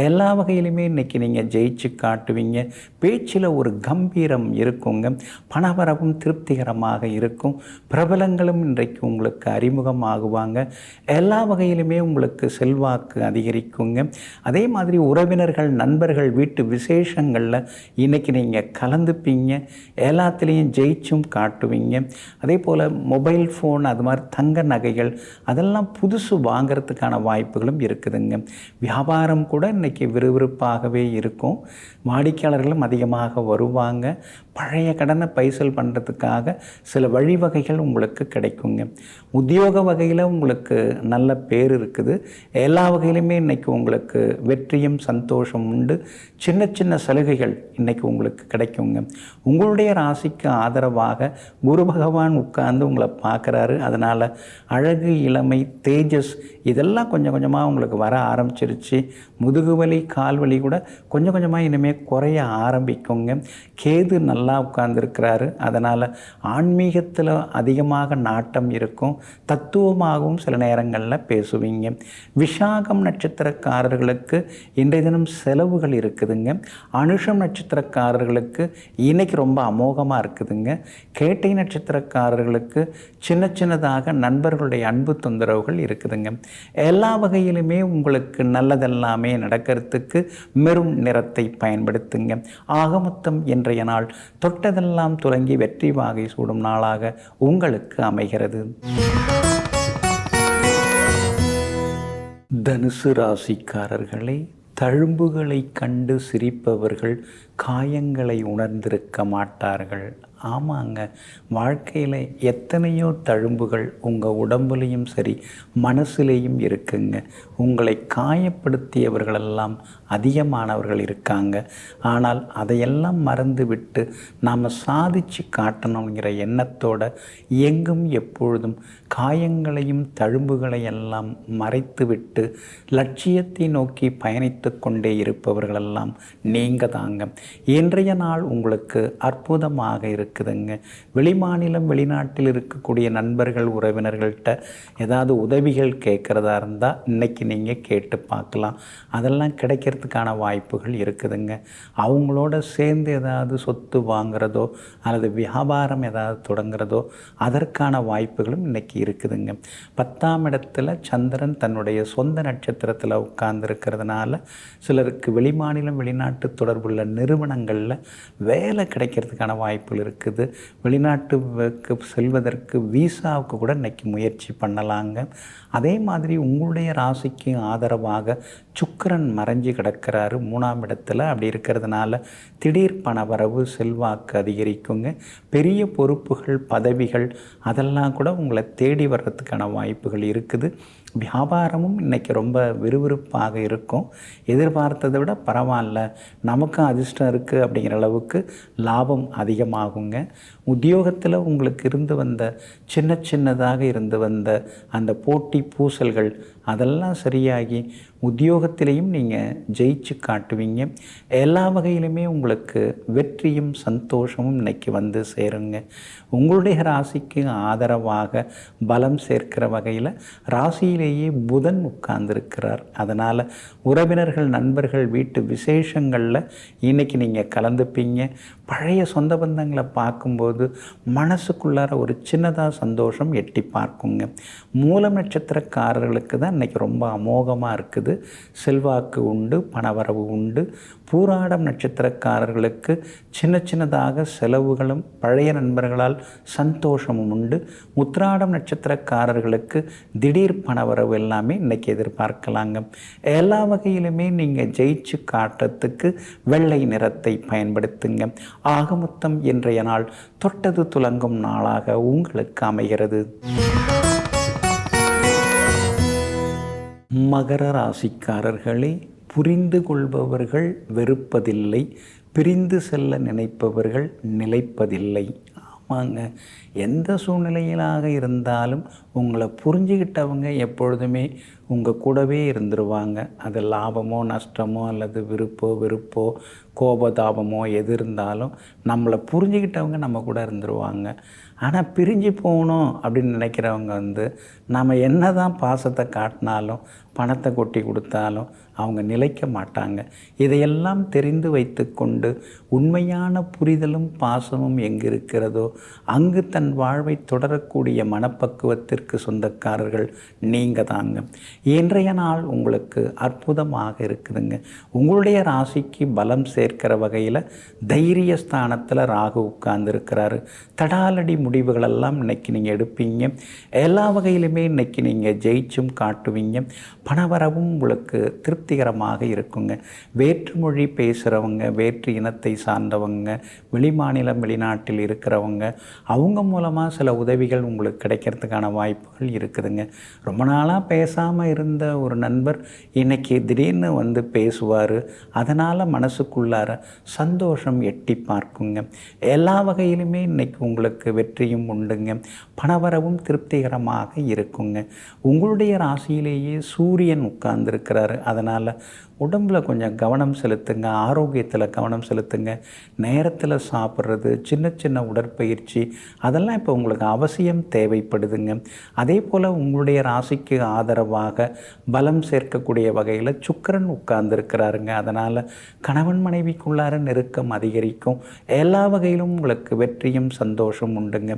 எல்லா வகையிலுமே இன்றைக்கி நீங்கள் ஜெயிச்சு காட்டுவீங்க. பேச்சில் ஒரு கம்பீரம் இருக்குங்க. பணவரவும் திருப்திகரமாக இருக்கும். பிரபலங்களும் இன்றைக்கு உங்களுக்கு அறிமுகமாகுவாங்க. எல்லா வகையிலுமே உங்களுக்கு செல்வாக்கு அதிகரிக்குங்க. அதே மாதிரி உறவினர்கள், நண்பர்கள் வீட்டு விசேஷங்களில் இன்றைக்கி நீங்கள் கலந்துப்பீங்க. எல்லாத்துலேயும் ஜெயிச்சும் காட்டுவீங்க. அதே போல் மொபைல் ஃபோன், அது மாதிரி தங்க நகைகள் அதெல்லாம் புதுசு வாங்கிறதுக்கான வாய்ப்புகளும் இருக்குதுங்க. வியாபாரம் கூட இன்றைக்கி விறுவிறுப்பாகவே இருக்கும். வாடிக்கையாளர்களும் அதிகமாக வருவாங்க. பழைய கடனை பைசல் பண்ணுறதுக்காக சில வழிவகைகள் உங்களுக்கு கிடைக்குங்க. உத்தியோக வகையில் உங்களுக்கு நல்ல பேர் இருக்குது. எல்லா வகையிலுமே இன்றைக்கி உங்களுக்கு வெற்றியும் சந்தோஷம் உண்டு. சின்ன சின்ன சலுகைகள் இன்றைக்கி உங்களுக்கு கிடைக்குங்க. உங்களுடைய ராசிக்கு ஆதரவாக குரு பகவான் உட்கார்ந்து உங்களை பார்க்குறாரு. அதனால் அழகு, இளமை, தேஜஸ் இதெல்லாம் கொஞ்சம் கொஞ்சமாக உங்களுக்கு வர ஆரம்பிச்சிருச்சு. முதுகுவலி, கால்வலி கூட கொஞ்சம் கொஞ்சமாக இனிமேல் குறைய ஆரம்பிக்குங்க. கேது நல்லா உட்கார்ந்துருக்கிறாரு. அதனால் ஆன்மீகத்தில் அதிகமாக நாட்டம் இருக்கும். தத்துவமாகவும் சில நேரங்களில் பேசுவீங்க. விசாகம் நட்சத்திரக்காரர்களுக்கு இன்றைய தினம் செலவுகள் இருக்குதுங்க. அனுஷம் நட்சத்திரக்காரர்களுக்கு இன்னைக்கு ரொம்ப அமோகமாக இருக்குதுங்க. கேட்டை நட்சத்திரக்காரர்களுக்கு சின்ன சின்னதாக நண்பர்களுடைய அன்பு தொந்தரவுகள் இருக்குதுங்க. எல்லா வகையிலுமே உங்களுக்கு நல்லதெல்லாமே நடக்கிறதுக்கு மெரூன் நிறத்தை பயன்படுத்துங்க. ஆக மொத்தம் இன்றைய நாள் தொட்டதெல்லாம் துலங்கி வெற்றி வாகை சூடும் நாளாக உங்களுக்கு அமைகிறது. தனுசு ராசிக்காரர்களே, தழும்புகளை கண்டு சிரிப்பவர்கள் காயங்களை உணர்ந்திருக்க மாட்டார்கள். ஆமாங்க, வாழ்க்கையில் எத்தனையோ தழும்புகள் உங்கள் உடம்புலையும் சரி மனசுலேயும் இருக்குங்க. உங்களை காயப்படுத்தியவர்களெல்லாம் அதிகமானவர்கள் இருக்காங்க. ஆனால் அதையெல்லாம் மறந்து விட்டு நாம் சாதிச்சு காட்டணுங்கிற எண்ணத்தோட எங்கும் எப்பொழுதும் காயங்களையும் தழும்புகளையெல்லாம் மறைத்து விட்டு லட்சியத்தை நோக்கி பயணித்து கொண்டே இருப்பவர்களெல்லாம் நீங்கள் தாங்க. இன்றைய நாள் உங்களுக்கு அற்புதமாக இருக்கு. இருக்குதுங்க. வெளிமாநிலம் வெளிநாட்டில் இருக்கக்கூடிய நண்பர்கள் உறவினர்கள்ட்ட ஏதாவது உதவிகள் கேட்குறதா இருந்தால் இன்றைக்கி நீங்கள் கேட்டு பார்க்கலாம். அதெல்லாம் கிடைக்கிறதுக்கான வாய்ப்புகள் இருக்குதுங்க. அவங்களோட சேர்ந்து ஏதாவது சொத்து வாங்கிறதோ அல்லது வியாபாரம் ஏதாவது தொடங்குறதோ அதற்கான வாய்ப்புகளும் இன்றைக்கி இருக்குதுங்க. 10ஆம் இடத்துல சந்திரன் தன்னுடைய சொந்த நட்சத்திரத்தில் உட்கார்ந்துருக்கிறதுனால சிலருக்கு வெளிமாநிலம் வெளிநாட்டு தொடர்புள்ள நிறுவனங்களில் வேலை கிடைக்கிறதுக்கான வாய்ப்புகள் இருக்குது. வெளிநாட்டுக்கு செல்வதற்கு வீசாவுக்கு கூட இன்றைக்கி முயற்சி பண்ணலாங்க. அதே மாதிரி உங்களுடைய ராசிக்கு ஆதரவாக சுக்கிரன் மறைஞ்சு கிடக்கிறாரு 3ஆம் இடத்துல. அப்படி இருக்கிறதுனால திடீர் பணவரவு, செல்வாக்கு அதிகரிக்குங்க. பெரிய பொறுப்புகள், பதவிகள் அதெல்லாம் கூட உங்களை தேடி வர்றதுக்கான வாய்ப்புகள் இருக்குது. வியாபாரமும் இன்றைக்கி ரொம்ப விறுவிறுப்பாக இருக்கும். எதிர்பார்த்ததை விட பரவாயில்ல, நமக்கும் அதிர்ஷ்டம் இருக்குது அப்படிங்கிற அளவுக்கு லாபம் அதிகமாகுங்க. உத்தியோகத்தில் உங்களுக்கு இருந்து வந்த சின்னதாக இருந்து வந்த அந்த போட்டி பூசல்கள் அதெல்லாம் சரியாகி உத்தியோகத்திலையும் நீங்கள் ஜெயிச்சு காட்டுவீங்க. எல்லா வகையிலுமே உங்களுக்கு வெற்றியும் சந்தோஷமும் இன்றைக்கி வந்து சேருங்க. உங்களுடைய ராசிக்கு ஆதரவாக பலம் சேர்க்கிற வகையில் ராசியிலேயே புதன் உட்கார்ந்துருக்கிறார். அதனால் உறவினர்கள், நண்பர்கள் வீட்டு விசேஷங்களில் இன்றைக்கி நீங்கள் கலந்துப்பீங்க. பழைய சொந்த பந்தங்களை பார்க்கும்போது மனசுக்குள்ளார ஒரு சின்னதாக சந்தோஷம் எட்டி பார்க்குங்க. மூலம் நட்சத்திரக்காரர்களுக்கு தான் இன்றைக்கி ரொம்ப அமோகமாக இருக்குது. செல்வாக்கு உண்டு, பணவரவு உண்டு. பூராடம் நட்சத்திரக்காரர்களுக்கு சின்னதாக செலவுகளும் பழைய நண்பர்களால் சந்தோஷமும் உண்டு. உத்திராடம் நட்சத்திரக்காரர்களுக்கு திடீர் பணவரவு எல்லாமே இன்றைக்கி எதிர்பார்க்கலாங்க. எல்லா வகையிலுமே நீங்கள் ஜெயிச்சு காட்டுறதுக்கு வெள்ளை நிறத்தை பயன்படுத்துங்க. ஆகமொத்தம் இன்றைய நாள் தொட்டது துலங்கும் நாளாக உங்களுக்கு அமைகிறது. மகர ராசிக்காரர்களே, புரிந்து கொள்பவர்கள் வெறுப்பதில்லை, பிரிந்து செல்ல நினைப்பவர்கள் நிலைப்பதில்லை. ஆமாங்க, எந்த சூழ்நிலையிலாக இருந்தாலும் உங்களை புரிஞ்சுக்கிட்டவங்க எப்பொழுதுமே உங்கள் கூடவே இருந்துருவாங்க. அது லாபமோ நஷ்டமோ அல்லது வெறுப்போ கோபதாபமோ எது இருந்தாலும் நம்மளை புரிஞ்சுக்கிட்டவங்க நம்ம கூட இருந்துருவாங்க. ஆனால் பிரிஞ்சு போகணும் அப்படின்னு நினைக்கிறவங்க நம்ம என்ன தான் பாசத்தை காட்டினாலும் பணத்தை கொட்டி கொடுத்தாலும் அவங்க நிலைக்க மாட்டாங்க. இதையெல்லாம் தெரிந்து வைத்து கொண்டு உண்மையான புரிதலும் பாசமும் எங்கு இருக்கிறதோ அங்கு தன் வாழ்வை தொடரக்கூடிய மனப்பக்குவத்திற்கு சொந்தக்காரர்கள் நீங்கள் தாங்க. இன்றைய நாள் உங்களுக்கு அற்புதமாக இருக்குதுங்க. உங்களுடைய ராசிக்கு பலம் சேர்க்கிற வகையில் தைரிய ஸ்தானத்தில் ராகு உட்கார்ந்துருக்கிறாரு. தடாலடி முடிவுகளெல்லாம் இன்றைக்கி நீங்கள் எடுப்பீங்க. எல்லா வகையிலுமே இன்றைக்கி நீங்கள் ஜெயிச்சும் காட்டுவீங்க. பணவரவும் உங்களுக்கு திருப்திகரமாக இருக்குங்க. வேற்றுமொழி பேசுகிறவங்க, வேற்று இனத்தை சார்ந்தவங்க, வெளிமாநிலம் வெளிநாட்டில் இருக்கிறவங்க, அவங்க மூலமாக சில உதவிகள் உங்களுக்கு கிடைக்கிறதுக்கான வாய்ப்புகள் இருக்குதுங்க. ரொம்ப நாளாக பேசாமல் இருந்த ஒரு நண்பர் இன்றைக்கி திடீர்னு பேசுவார். அதனால் மனசுக்குள்ளார சந்தோஷம் எட்டி பார்க்குங்க. எல்லா வகையிலுமே இன்றைக்கி உங்களுக்கு வெற்றியும் உண்டுங்க. பணவரவும் திருப்திகரமாக இருக்குங்க. உங்களுடைய ராசியிலேயே சூரியன் உட்கார்ந்துருக்கிறாரு. அதனால் உடம்பில் கொஞ்சம் கவனம் செலுத்துங்க, ஆரோக்கியத்தில் கவனம் செலுத்துங்க. நேரத்தில் சாப்பிட்றது, சின்ன உடற்பயிற்சி அதெல்லாம் இப்போ உங்களுக்கு அவசியம் தேவைப்படுதுங்க. அதே போல் உங்களுடைய ராசிக்கு ஆதரவாக பலம் சேர்க்கக்கூடிய வகையில் சுக்கிரன் உட்கார்ந்துருக்கிறாருங்க. அதனால் கணவன் மனைவிக்குள்ளார நெருக்கம் அதிகரிக்கும். எல்லா வகையிலும் உங்களுக்கு வெற்றியும் சந்தோஷம் உண்டுங்க.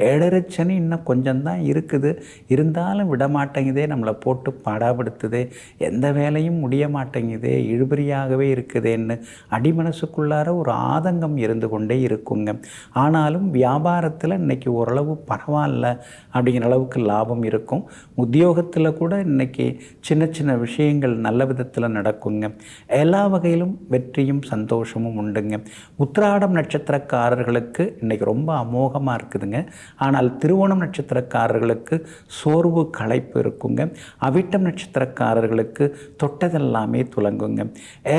ஏழரைச்சனி இன்னும் கொஞ்சம்தான் இருக்குது, இருந்தாலும் விடமாட்டேங்குதே, நம்மளை போட்டு பாடாப்படுத்துதே, எந்த வேலையும் முடிய மாட்டேங்குதே, இழுபறியாகவே இருக்குதேன்னு அடிமனசுக்குள்ளார ஒரு ஆதங்கம் இருந்து கொண்டே இருக்குங்க. ஆனாலும் வியாபாரத்தில் இன்றைக்கி ஓரளவு பரவாயில்ல அப்படிங்கிற அளவுக்கு லாபம் இருக்கும். உத்தியோகத்தில் கூட இன்றைக்கி சின்ன விஷயங்கள் நல்ல விதத்தில் நடக்குங்க. எல்லா வகையிலும் வெற்றியும் சந்தோஷமும் உண்டுங்க. உத்திராடம் நட்சத்திரக்காரர்களுக்கு இன்றைக்கி ரொம்ப அமோகமாக இருக்குதுங்க. ஆனால் திருவோணம் நட்சத்திரக்காரர்களுக்கு சோர்வு களைப்பு இருக்குங்க. அவிட்டம் நட்சத்திரக்காரர்களுக்கு தொட்டதெல்லாமே துலங்குங்க.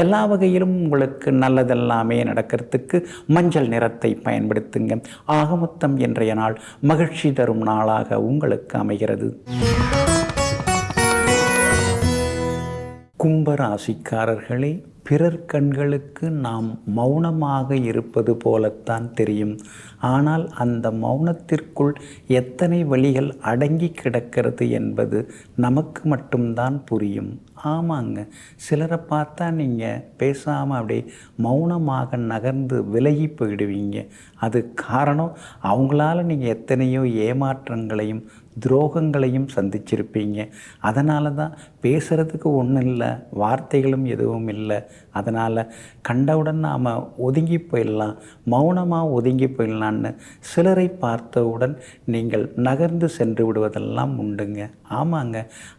எல்லா வகையிலும் உங்களுக்கு நல்லதெல்லாமே நடக்கிறதுக்கு மஞ்சள் நிறத்தை பயன்படுத்துங்க. ஆகமொத்தம் இன்றைய நாள் மகிழ்ச்சி தரும் நாளாக உங்களுக்கு அமைகிறது. கும்பராசிக்காரர்களே, பிறர் கண்களுக்கு நாம் மௌனமாக இருப்பது போலத்தான் தெரியும். ஆனால் அந்த மௌனத்திற்குள் எத்தனை வழிகள் அடங்கி கிடக்கிறது என்பது நமக்கு மட்டும்தான் புரியும். ஆமாங்க, சிலரை பார்த்தா நீங்கள் பேசாமல் அப்படியே மௌனமாக நகர்ந்து விலகி போயிடுவீங்க. அது காரணம், அவங்களால நீங்கள் எத்தனையோ ஏமாற்றங்களையும் துரோகங்களையும் சந்திச்சிருப்பீங்க. அதனால தான் பேசுகிறதுக்கு ஒன்றும் இல்லை, வார்த்தைகளும் எதுவும் இல்லை. அதனால் கண்டவுடன் நாம் ஒதுங்கி போயிடலாம், மௌனமாக ஒதுங்கி போயிடலான்னு சிலரை பார்த்தவுடன் நீங்கள் நகர்ந்து சென்று விடுவதெல்லாம் உண்டுங்க. ஆமாங்க,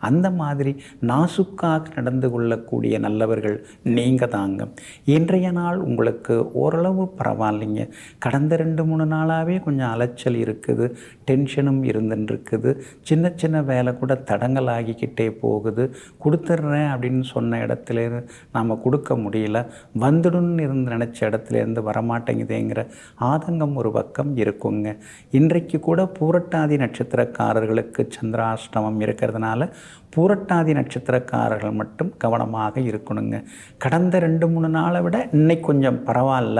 அந்த மாதிரி நாசுக்காக நடந்து கொள்ளக்கூடிய நல்லவர்கள் நீங்கள் தாங்க. இன்றைய நாள் உங்களுக்கு ஓரளவு பரவாயில்லைங்க. கடந்த 2-3 நாளாகவே கொஞ்சம் அலைச்சல் இருக்குது, டென்ஷனும் இருந்துருக்கு. சின்ன சின்ன வேலை கூட தடங்கள் ஆகிக்கிட்டே போகுது. கொடுத்துட்றேன் அப்படின்னு சொன்ன இடத்துலேருந்து நாம் கொடுக்க முடியல, வந்துடுன்னு நினச்ச இடத்துலேருந்து வரமாட்டேங்குதேங்கிற ஆதங்கம் ஒரு பக்கம் இருக்குங்க. இன்றைக்கு கூட பூரட்டாதி நட்சத்திரக்காரர்களுக்கு சந்திராஷ்டமம் இருக்கிறதுனால பூரட்டாதி நட்சத்திரக்காரர்கள் மட்டும் கவனமாக இருக்கணுங்க. கடந்த 2-3 நாளை விட இன்னைக்கு கொஞ்சம் பரவாயில்ல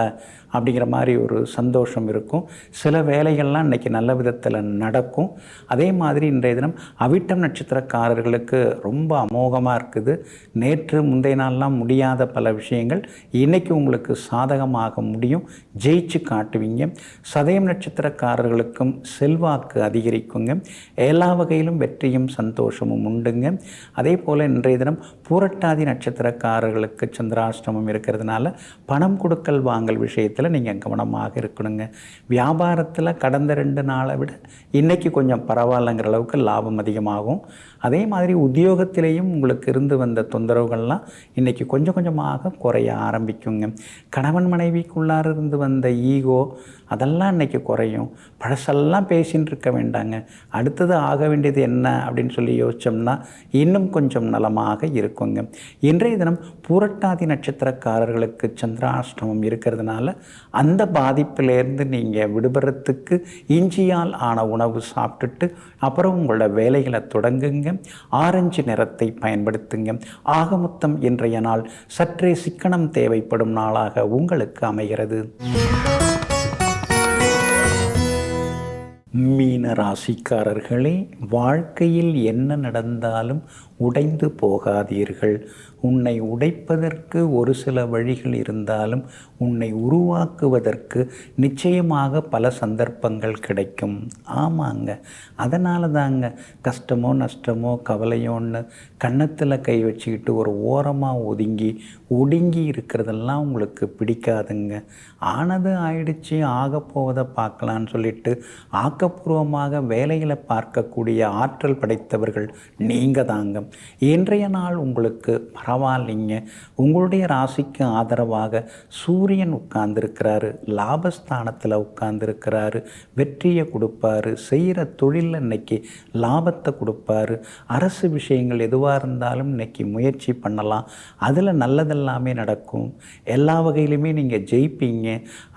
அப்படிங்கிற மாதிரி ஒரு சந்தோஷம் இருக்கும். சில வேலைகள்லாம் இன்றைக்கி நல்ல விதத்தில் நடக்கும். அதே மாதிரி இன்றைய தினம் அவிட்டம் நட்சத்திரக்காரர்களுக்கு ரொம்ப அமோகமாக இருக்குது. நேற்று முந்தைய நாள்லாம் முடியாத பல விஷயங்கள் இன்றைக்கி உங்களுக்கு சாதகமாக முடியும், ஜெயிச்சு காட்டுவீங்க. சதயம் நட்சத்திரக்காரர்களுக்கும் செல்வாக்கு அதிகரிக்குங்க. எல்லா வகையிலும் வெற்றியும் சந்தோஷமும் உண்டுங்க. அதே போல் இன்றைய தினம் பூரட்டாதி நட்சத்திரக்காரர்களுக்கு சந்திராஷ்டமம் இருக்கிறதுனால பணம் கொடுக்கல் வாங்கல் விஷயத்தில் நீங்கள் கவனமாக இருக்கணுங்க. வியாபாரத்தில் கடந்த 2 நாளை விட இன்றைக்கி கொஞ்சம் பரவாயில்லைங்கிற அளவுக்கு லாபம் அதிகமாகும். அதே மாதிரி உத்தியோகத்திலேயும் உங்களுக்கு இருந்து வந்த தொந்தரவுகள்லாம் இன்றைக்கி கொஞ்சம் கொஞ்சமாக குறைய ஆரம்பிக்குங்க. கணவன் மனைவிக்குள்ளார இருந்து வந்த ஈகோ அதெல்லாம் இன்றைக்கி குறையும். பழசெல்லாம் பேசின்னு இருக்க வேண்டாங்க, அடுத்தது ஆக வேண்டியது என்ன அப்படின்னு சொல்லி யோசித்தோம்னா இன்னும் கொஞ்சம் நலமாக இருக்குங்க. இன்றைய தினம் பூரட்டாதி நட்சத்திரக்காரர்களுக்கு சந்திராஷ்டமம் இருக்கிறதுனால அந்த பாதிப்பிலேருந்து நீங்கள் விடுபடுறதுக்கு இஞ்சியால் ஆன உணவு சாப்பிட்டுட்டு அப்புறம் உங்களோட வேலைகளை தொடங்குங்க. ஆரஞ்சு நிறத்தை பயன்படுத்துங்க. ஆக மொத்தம் இன்றைய நாள் சற்றே சிக்கனம் தேவைப்படும் நாளாக உங்களுக்கு அமைகிறது. மீன ராசிக்காரர்களே, வாழ்க்கையில் என்ன நடந்தாலும் உடைந்து போகாதீர்கள். உன்னை உடைப்பதற்கு ஒரு சில வழிகள் இருந்தாலும் உன்னை உருவாக்குவதற்கு நிச்சயமாக பல சந்தர்ப்பங்கள் கிடைக்கும். ஆமாங்க, அதனால தாங்க கஷ்டமோ நஷ்டமோ கவலையோன்னு கன்னத்தில் கை வச்சுக்கிட்டு ஒரு ஓரமாக ஒடுங்கி இருக்கிறதெல்லாம் உங்களுக்கு பிடிக்காதுங்க. ஆனது ஆயிடுச்சு, ஆக போவதை பார்க்கலான்னு சொல்லிட்டு ஆக்கப்பூர்வமாக வேலைகளை பார்க்கக்கூடிய ஆற்றல் படைத்தவர்கள் நீங்கள் தாங்க. இன்றைய நாள் உங்களுக்கு பரவாயில்லைங்க. உங்களுடைய ராசிக்கு ஆதரவாக சூரியன் உட்கார்ந்துருக்கிறாரு, லாபஸ்தானத்தில் உட்கார்ந்துருக்கிறாரு, வெற்றியை கொடுப்பாரு. செய்கிற தொழிலில் இன்னைக்கு லாபத்தை கொடுப்பாரு. அரசு விஷயங்கள் எதுவாக இருந்தாலும் இன்னைக்கு முயற்சி பண்ணலாம், அதில் நல்லதெல்லாமே நடக்கும். எல்லா வகையிலுமே நீங்கள் ஜெயிப்பீங்க.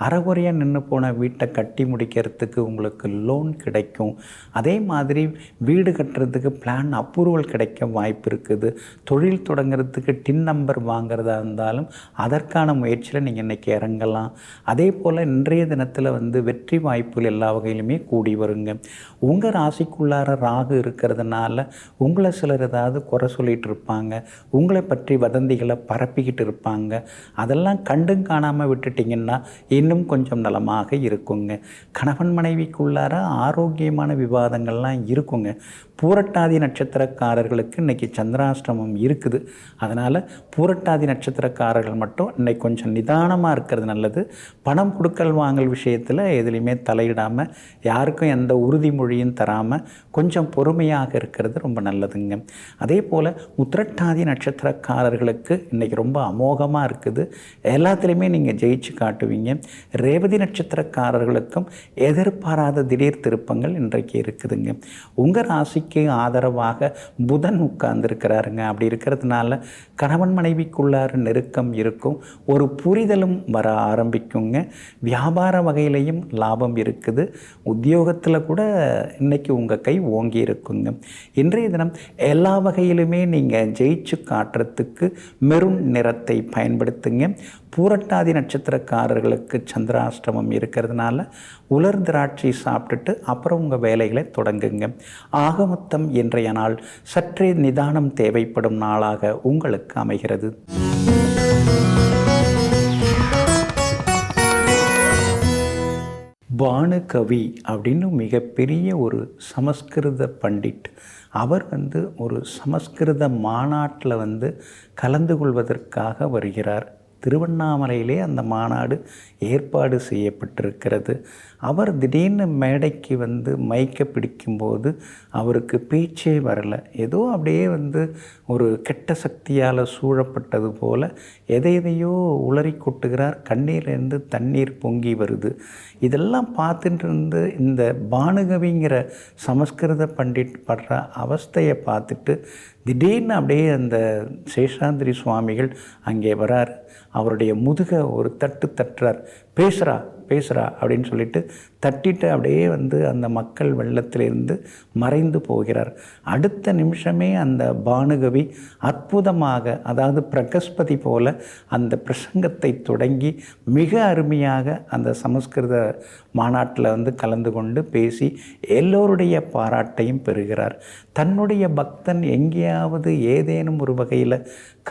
அறகுறையாக நின்று போன வீட்டை கட்டி முடிக்கிறதுக்கு உங்களுக்கு லோன் கிடைக்கும். அதே மாதிரி வீடு கட்டுறதுக்கு பிளான் அப்ரூவல் கிடைக்க வாய்ப்பு இருக்குது. தொழில் தொடங்கிறதுக்கு டின் நம்பர் வாங்கிறதா இருந்தாலும் அதற்கான முயற்சியில் நீங்கள் இன்றைக்கி இறங்கலாம். அதே போல் இன்றைய தினத்தில் வெற்றி வாய்ப்புகள் எல்லா வகையிலுமே கூடி வருங்க. உங்கள் ராசிக்குள்ளார ராகு இருக்கிறதுனால உங்களை சிலர் ஏதாவது குறை சொல்லிகிட்டு இருப்பாங்க, உங்களை பற்றி வதந்திகளை பரப்பிக்கிட்டு இருப்பாங்க. அதெல்லாம் கண்டும் காணாமல் விட்டுட்டிங்கன்னா இன்னும் கொஞ்சம் நலமாக இருக்குங்க. கணவன் மனைவிக்குள்ளார ஆரோக்கியமான விவாதங்கள்லாம் இருக்குங்க. பூரட்டாதி நட்சத்திரக்காரர்களுக்கு இன்றைக்கி சந்திராஷ்டமம் இருக்குது. அதனால் பூரட்டாதி நட்சத்திரக்காரர்கள் மட்டும் இன்றைக்கி கொஞ்சம் நிதானமாக இருக்கிறது நல்லது. பணம் கொடுக்கல் வாங்கல் விஷயத்தில் எதுலேயுமே தலையிடாமல் யாருக்கும் எந்த உறுதிமொழியும் தராமல் கொஞ்சம் பொறுமையாக இருக்கிறது ரொம்ப நல்லதுங்க. அதே போல் உத்திரட்டாதி நட்சத்திரக்காரர்களுக்கு இன்றைக்கி ரொம்ப அமோகமாக இருக்குது. எல்லாத்துலேயுமே நீங்கள் ஜெயிச்சு காட்டுவீங்க. ரேவதி நட்சத்திரக்காரர்களுக்கும் எதிர்பாராத திடீர் திருப்பங்கள் இன்றைக்கு இருக்குதுங்க. உங்கள் ராசிக்கு ஆதரவாக புதன் உட்கார்ந்துருக்கிறாருங்க. அப்படி இருக்கிறதுனால கணவன் மனைவிக்குள்ளார நெருக்கம் இருக்கும், ஒரு புரிதலும் வர ஆரம்பிக்குங்க. வியாபார வகையிலையும் லாபம் இருக்குது, உத்தியோகத்தில் கூட இன்றைக்கி உங்கள் கை ஓங்கி இருக்குங்க. இன்றைய தினம் எல்லா வகையிலுமே நீங்கள் ஜெயிச்சு காட்டுறதுக்கு மெரூன் நிறத்தை பயன்படுத்துங்க. பூரட்டாதி நட்சத்திரக்காரர்களுக்கு சந்திராஷ்டமம் இருக்கிறதுனால உலர் திராட்சை சாப்பிட்டுட்டு அப்புறம் உங்கள் வேலைகளை தொடங்குங்க. ஆக மொத்தம் இன்றைய நாள் சற்றே நிதானம் தேவைப்படும் நாளாக உங்களுக்கு அமைகிறது. பானுகவி அப்படின்னு மிகப்பெரிய ஒரு சமஸ்கிருத பண்டிட். அவர் ஒரு சமஸ்கிருத மாநாட்டில் கலந்து கொள்வதற்காக வருகிறார். திருவண்ணாமலையிலே அந்த மாநாடு ஏற்பாடு செய்யப்பட்டிருக்கிறது. அவர் திடீர்னு மேடைக்கு மைக்கை பிடிக்கும்போது அவருக்கு பேச்சே வரலை. ஏதோ அப்படியே ஒரு கெட்ட சக்தியால் சூழப்பட்டது போல் எதையோ உளறி கொட்டுகிறார். கண்ணீர்லேருந்து தண்ணீர் பொங்கி வருது. இதெல்லாம் பார்த்துட்டு இந்த பானுகவிங்கிற சமஸ்கிருத பண்டிட் படுற அவஸ்தையை பார்த்துட்டு திடீர்னு அப்படியே அந்த சேஷாத்ரி சுவாமிகள் அங்கே வரார். அவருடைய முதுகை ஒரு தட்டு தட்டுறார். பேசுகிறா அப்படின்னு சொல்லிட்டு தட்டிட்டு அப்படியே அந்த மக்கள் வெள்ளத்திலிருந்து மறைந்து போகிறார். அடுத்த நிமிஷமே அந்த பானுகவி அற்புதமாக, அதாவது பிரகஸ்பதி போல அந்த பிரசங்கத்தை தொடங்கி மிக அருமையாக அந்த சமஸ்கிருத மாநாட்டில் கலந்து கொண்டு பேசி எல்லோருடைய பாராட்டையும் பெறுகிறார். தன்னுடைய பக்தன் எங்கேயாவது ஏதேனும் ஒரு வகையில்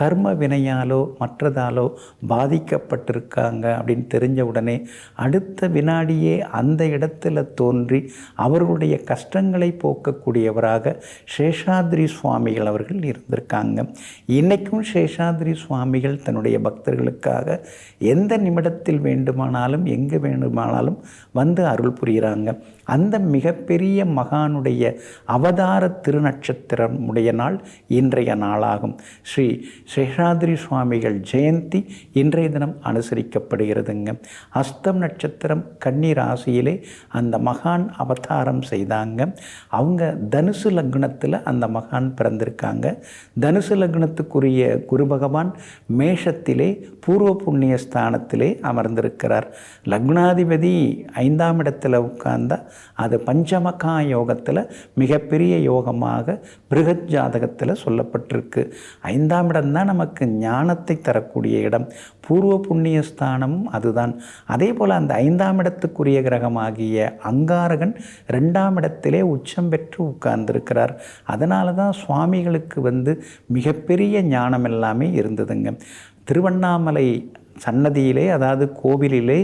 கர்ம வினையாலோ மற்றதாலோ பாதிக்கப்பட்டிருக்காங்க அப்படின்னு தெரிஞ்ச உடனே அடுத்த வினாடியே அந்த இடத்துல தோன்றி அவர்களுடைய கஷ்டங்களை போக்கக்கூடியவராக சேஷாத்ரி சுவாமிகள் அவர்கள் இருந்திருக்காங்க. இன்றைக்கும் சேஷாத்ரி சுவாமிகள் தன்னுடைய பக்தர்களுக்காக எந்த நிமிடத்தில் வேண்டுமானாலும் எங்கே வேண்டுமானாலும் அருள் புரிகிறாங்க. அந்த மிகப்பெரிய மகானுடைய அவதார திருநட்சத்திரம் உடைய நாள் இன்றைய நாளாகும். ஸ்ரீ சேஷாத்ரி சுவாமிகள் ஜெயந்தி இன்றைய தினம் அனுசரிக்கப்படுகிறதுங்க. அஸ்தம் நட்சத்திரம் கன்னி ராசியிலே அந்த மகான் அவதாரம் செய்தாங்க. அவங்க தனுசு லக்னத்தில் அந்த மகான் பிறந்திருக்காங்க. தனுசு லக்னத்துக்குரிய குரு பகவான் மேஷத்திலே பூர்வ புண்ணிய ஸ்தானத்திலே அமர்ந்திருக்கிறார். லக்னாதிபதி 5ஆம் இடத்துல உட்கார்ந்தா அது பஞ்சமகா யோகத்தில் மிகப்பெரிய யோகமாக பிருகத் ஜாதகத்தில் சொல்லப்பட்டிருக்கு. 5ஆம் இடம்தான் நமக்கு ஞானத்தை தரக்கூடிய இடம். பூர்வ புண்ணிய ஸ்தானமும் அதுதான். அதே போல் அந்த 5ஆம் இடத்துக்குரிய கிரகமாகிய அங்காரகன் 2ஆம் இடத்திலே உச்சம் பெற்று உட்கார்ந்திருக்கிறார். அதனால தான் சுவாமிகளுக்கு மிகப்பெரிய ஞானம் எல்லாமே இருந்ததுங்க. திருவண்ணாமலை சன்னதியிலே, அதாவது கோவிலிலே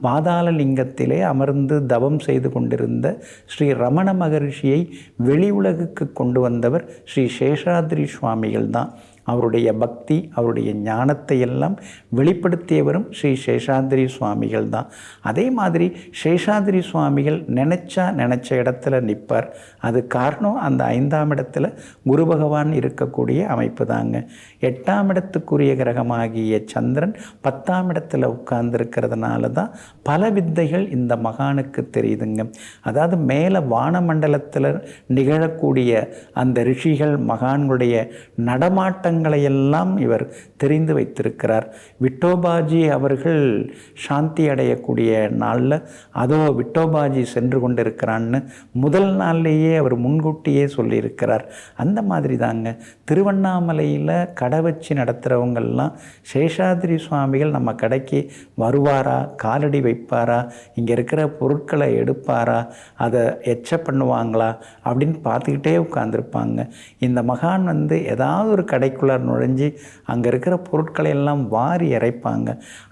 பாதாள லிங்கத்திலே அமர்ந்து தவம் செய்து கொண்டிருந்த ஸ்ரீ ரமண மகரிஷியை வெளி உலகுக்கு கொண்டு வந்தவர் ஸ்ரீ சேஷாத்ரி சுவாமிகள் தான். அவருடைய பக்தி, அவருடைய ஞானத்தை எல்லாம் வெளிப்படுத்தியவரும் ஸ்ரீ சேஷாத்ரி சுவாமிகள் தான். அதே மாதிரி சேஷாத்ரி சுவாமிகள் நினச்ச இடத்துல நிற்பார். அது காரணம் அந்த 5ஆம் இடத்துல குரு பகவான் இருக்கக்கூடிய அமைப்பு தாங்க. 8ஆம் இடத்துக்குரிய கிரகமாகிய சந்திரன் 10ஆம் இடத்துல உட்கார்ந்துருக்கிறதுனால தான் பல வித்தைகள் இந்த மகானுக்கு தெரியுதுங்க. அதாவது மேலே வானமண்டலத்தில் நிகழக்கூடிய அந்த ரிஷிகள் மகான்களுடைய நடமாட்டங்களையெல்லாம் இவர் தெரிந்து வைத்திருக்கிறார். விட்டோபாஜி அவர்கள் சாந்தி அடையக்கூடிய நாளில் அதோ விட்டோபாஜி சென்று கொண்டிருக்கிறான்னு முதல் நாள்லேயே அவர் முன்கூட்டியே சொல்லியிருக்கிறார். அந்த மாதிரி தாங்க திருவண்ணாமலையில் கடை வச்சு நடத்துகிறவங்கெல்லாம் சேஷாத்ரி சுவாமிகள் நம்ம கடைக்கு வருவாரா, காலடி வைப்பாரா, இங்கே இருக்கிற பொருட்களை எடுப்பாரா, அதை எச்ச பண்ணுவாங்களா அப்படின்னு பார்த்துக்கிட்டே உட்கார்ந்துருப்பாங்க. இந்த மகான் ஏதாவது ஒரு கடைக்குள்ளே நுழைஞ்சி அங்கே இருக்கிற பொருட்களை எல்லாம் வாரி இறைப்பாங்க.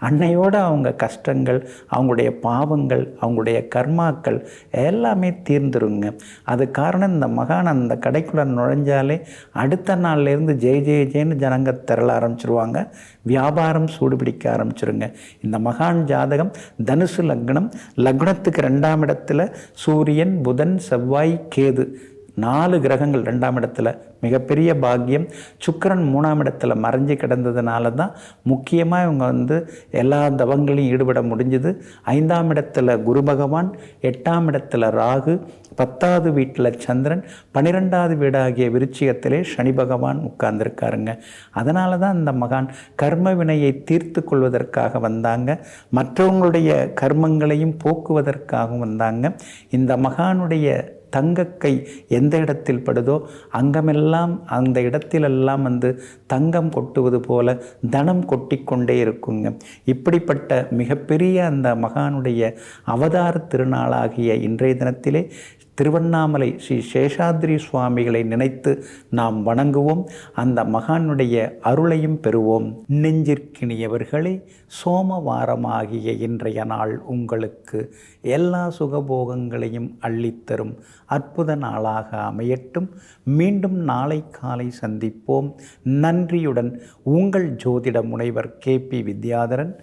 அன்னையோடு அவங்க கஷ்டங்கள், அவங்களுடைய பாவங்கள், அவங்களுடைய கர்மாக்கள் எல்லாமே தீர்ந்துருங்க. அது காரணம் இந்த மகான் அந்த கடைக்குள்ளே நுழைஞ்சாலே அடுத்த நாள்லேருந்து ஜெய ஜெய ஜெயன்னு ஜனங்க திரள ஆரம்பிச்சிருவாங்க. வியாபாரம் சூடுபிடிக்க ஆரம்பிச்சிருங்க. இந்த மகான் ஜாதகம் தனுசு லக்னம். லக்னத்துக்கு 2ஆம் இடத்துல சூரியன், புதன், செவ்வாய், கேது 4 கிரகங்கள் 2ஆம் இடத்துல மிகப்பெரிய பாக்கியம். சுக்கிரன் 3ஆம் இடத்துல மறைஞ்சு கிடந்ததுனால தான் முக்கியமாக இவங்க எல்லா தவங்களையும் ஈடுபட முடிஞ்சுது. 5ஆம் இடத்துல குரு பகவான், 8ஆம் இடத்துல ராகு, 10வது வீட்டில் சந்திரன், 12வது வீடாகிய விருச்சிகத்திலே சனி பகவான் உட்கார்ந்துருக்காருங்க. அதனால தான் இந்த மகான் கர்ம வினையை தீர்த்து கொள்வதற்காக வந்தாங்க, மற்றவங்களுடைய கர்மங்களையும் போக்குவதற்காகவும் வந்தாங்க. இந்த மகானுடைய தங்கக்கை எந்த இடத்தில் படுதோ அங்கமெல்லாம் அந்த இடத்திலெல்லாம் தங்கம் கொட்டுவது போல தனம் கொட்டிக்கொண்டே இருக்குங்க. இப்படிப்பட்ட மிகப்பெரிய அந்த மகானுடைய அவதார திருநாளாகிய இன்றைய தினத்திலே திருவண்ணாமலை ஸ்ரீ சேஷாத்ரி சுவாமிகளை நினைத்து நாம் வணங்குவோம். அந்த மகானுடைய அருளையும் பெறுவோம். நெஞ்சிற்கினியவர்களே, சோமவாரமாகிய இன்றைய நாள் உங்களுக்கு எல்லா சுகபோகங்களையும் அள்ளித்தரும் அற்புத நாளாக அமையட்டும். மீண்டும் நாளை காலை சந்திப்போம். நன்றியுடன் உங்கள் ஜோதிட முனைவர் KP வித்யாதரன்.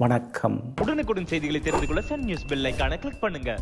வணக்கம். உடனுக்குடன் செய்திகளை தெரிந்து கொள்ள சன் நியூஸ் பெல் ஐகானை கிளிக் பண்ணுங்க.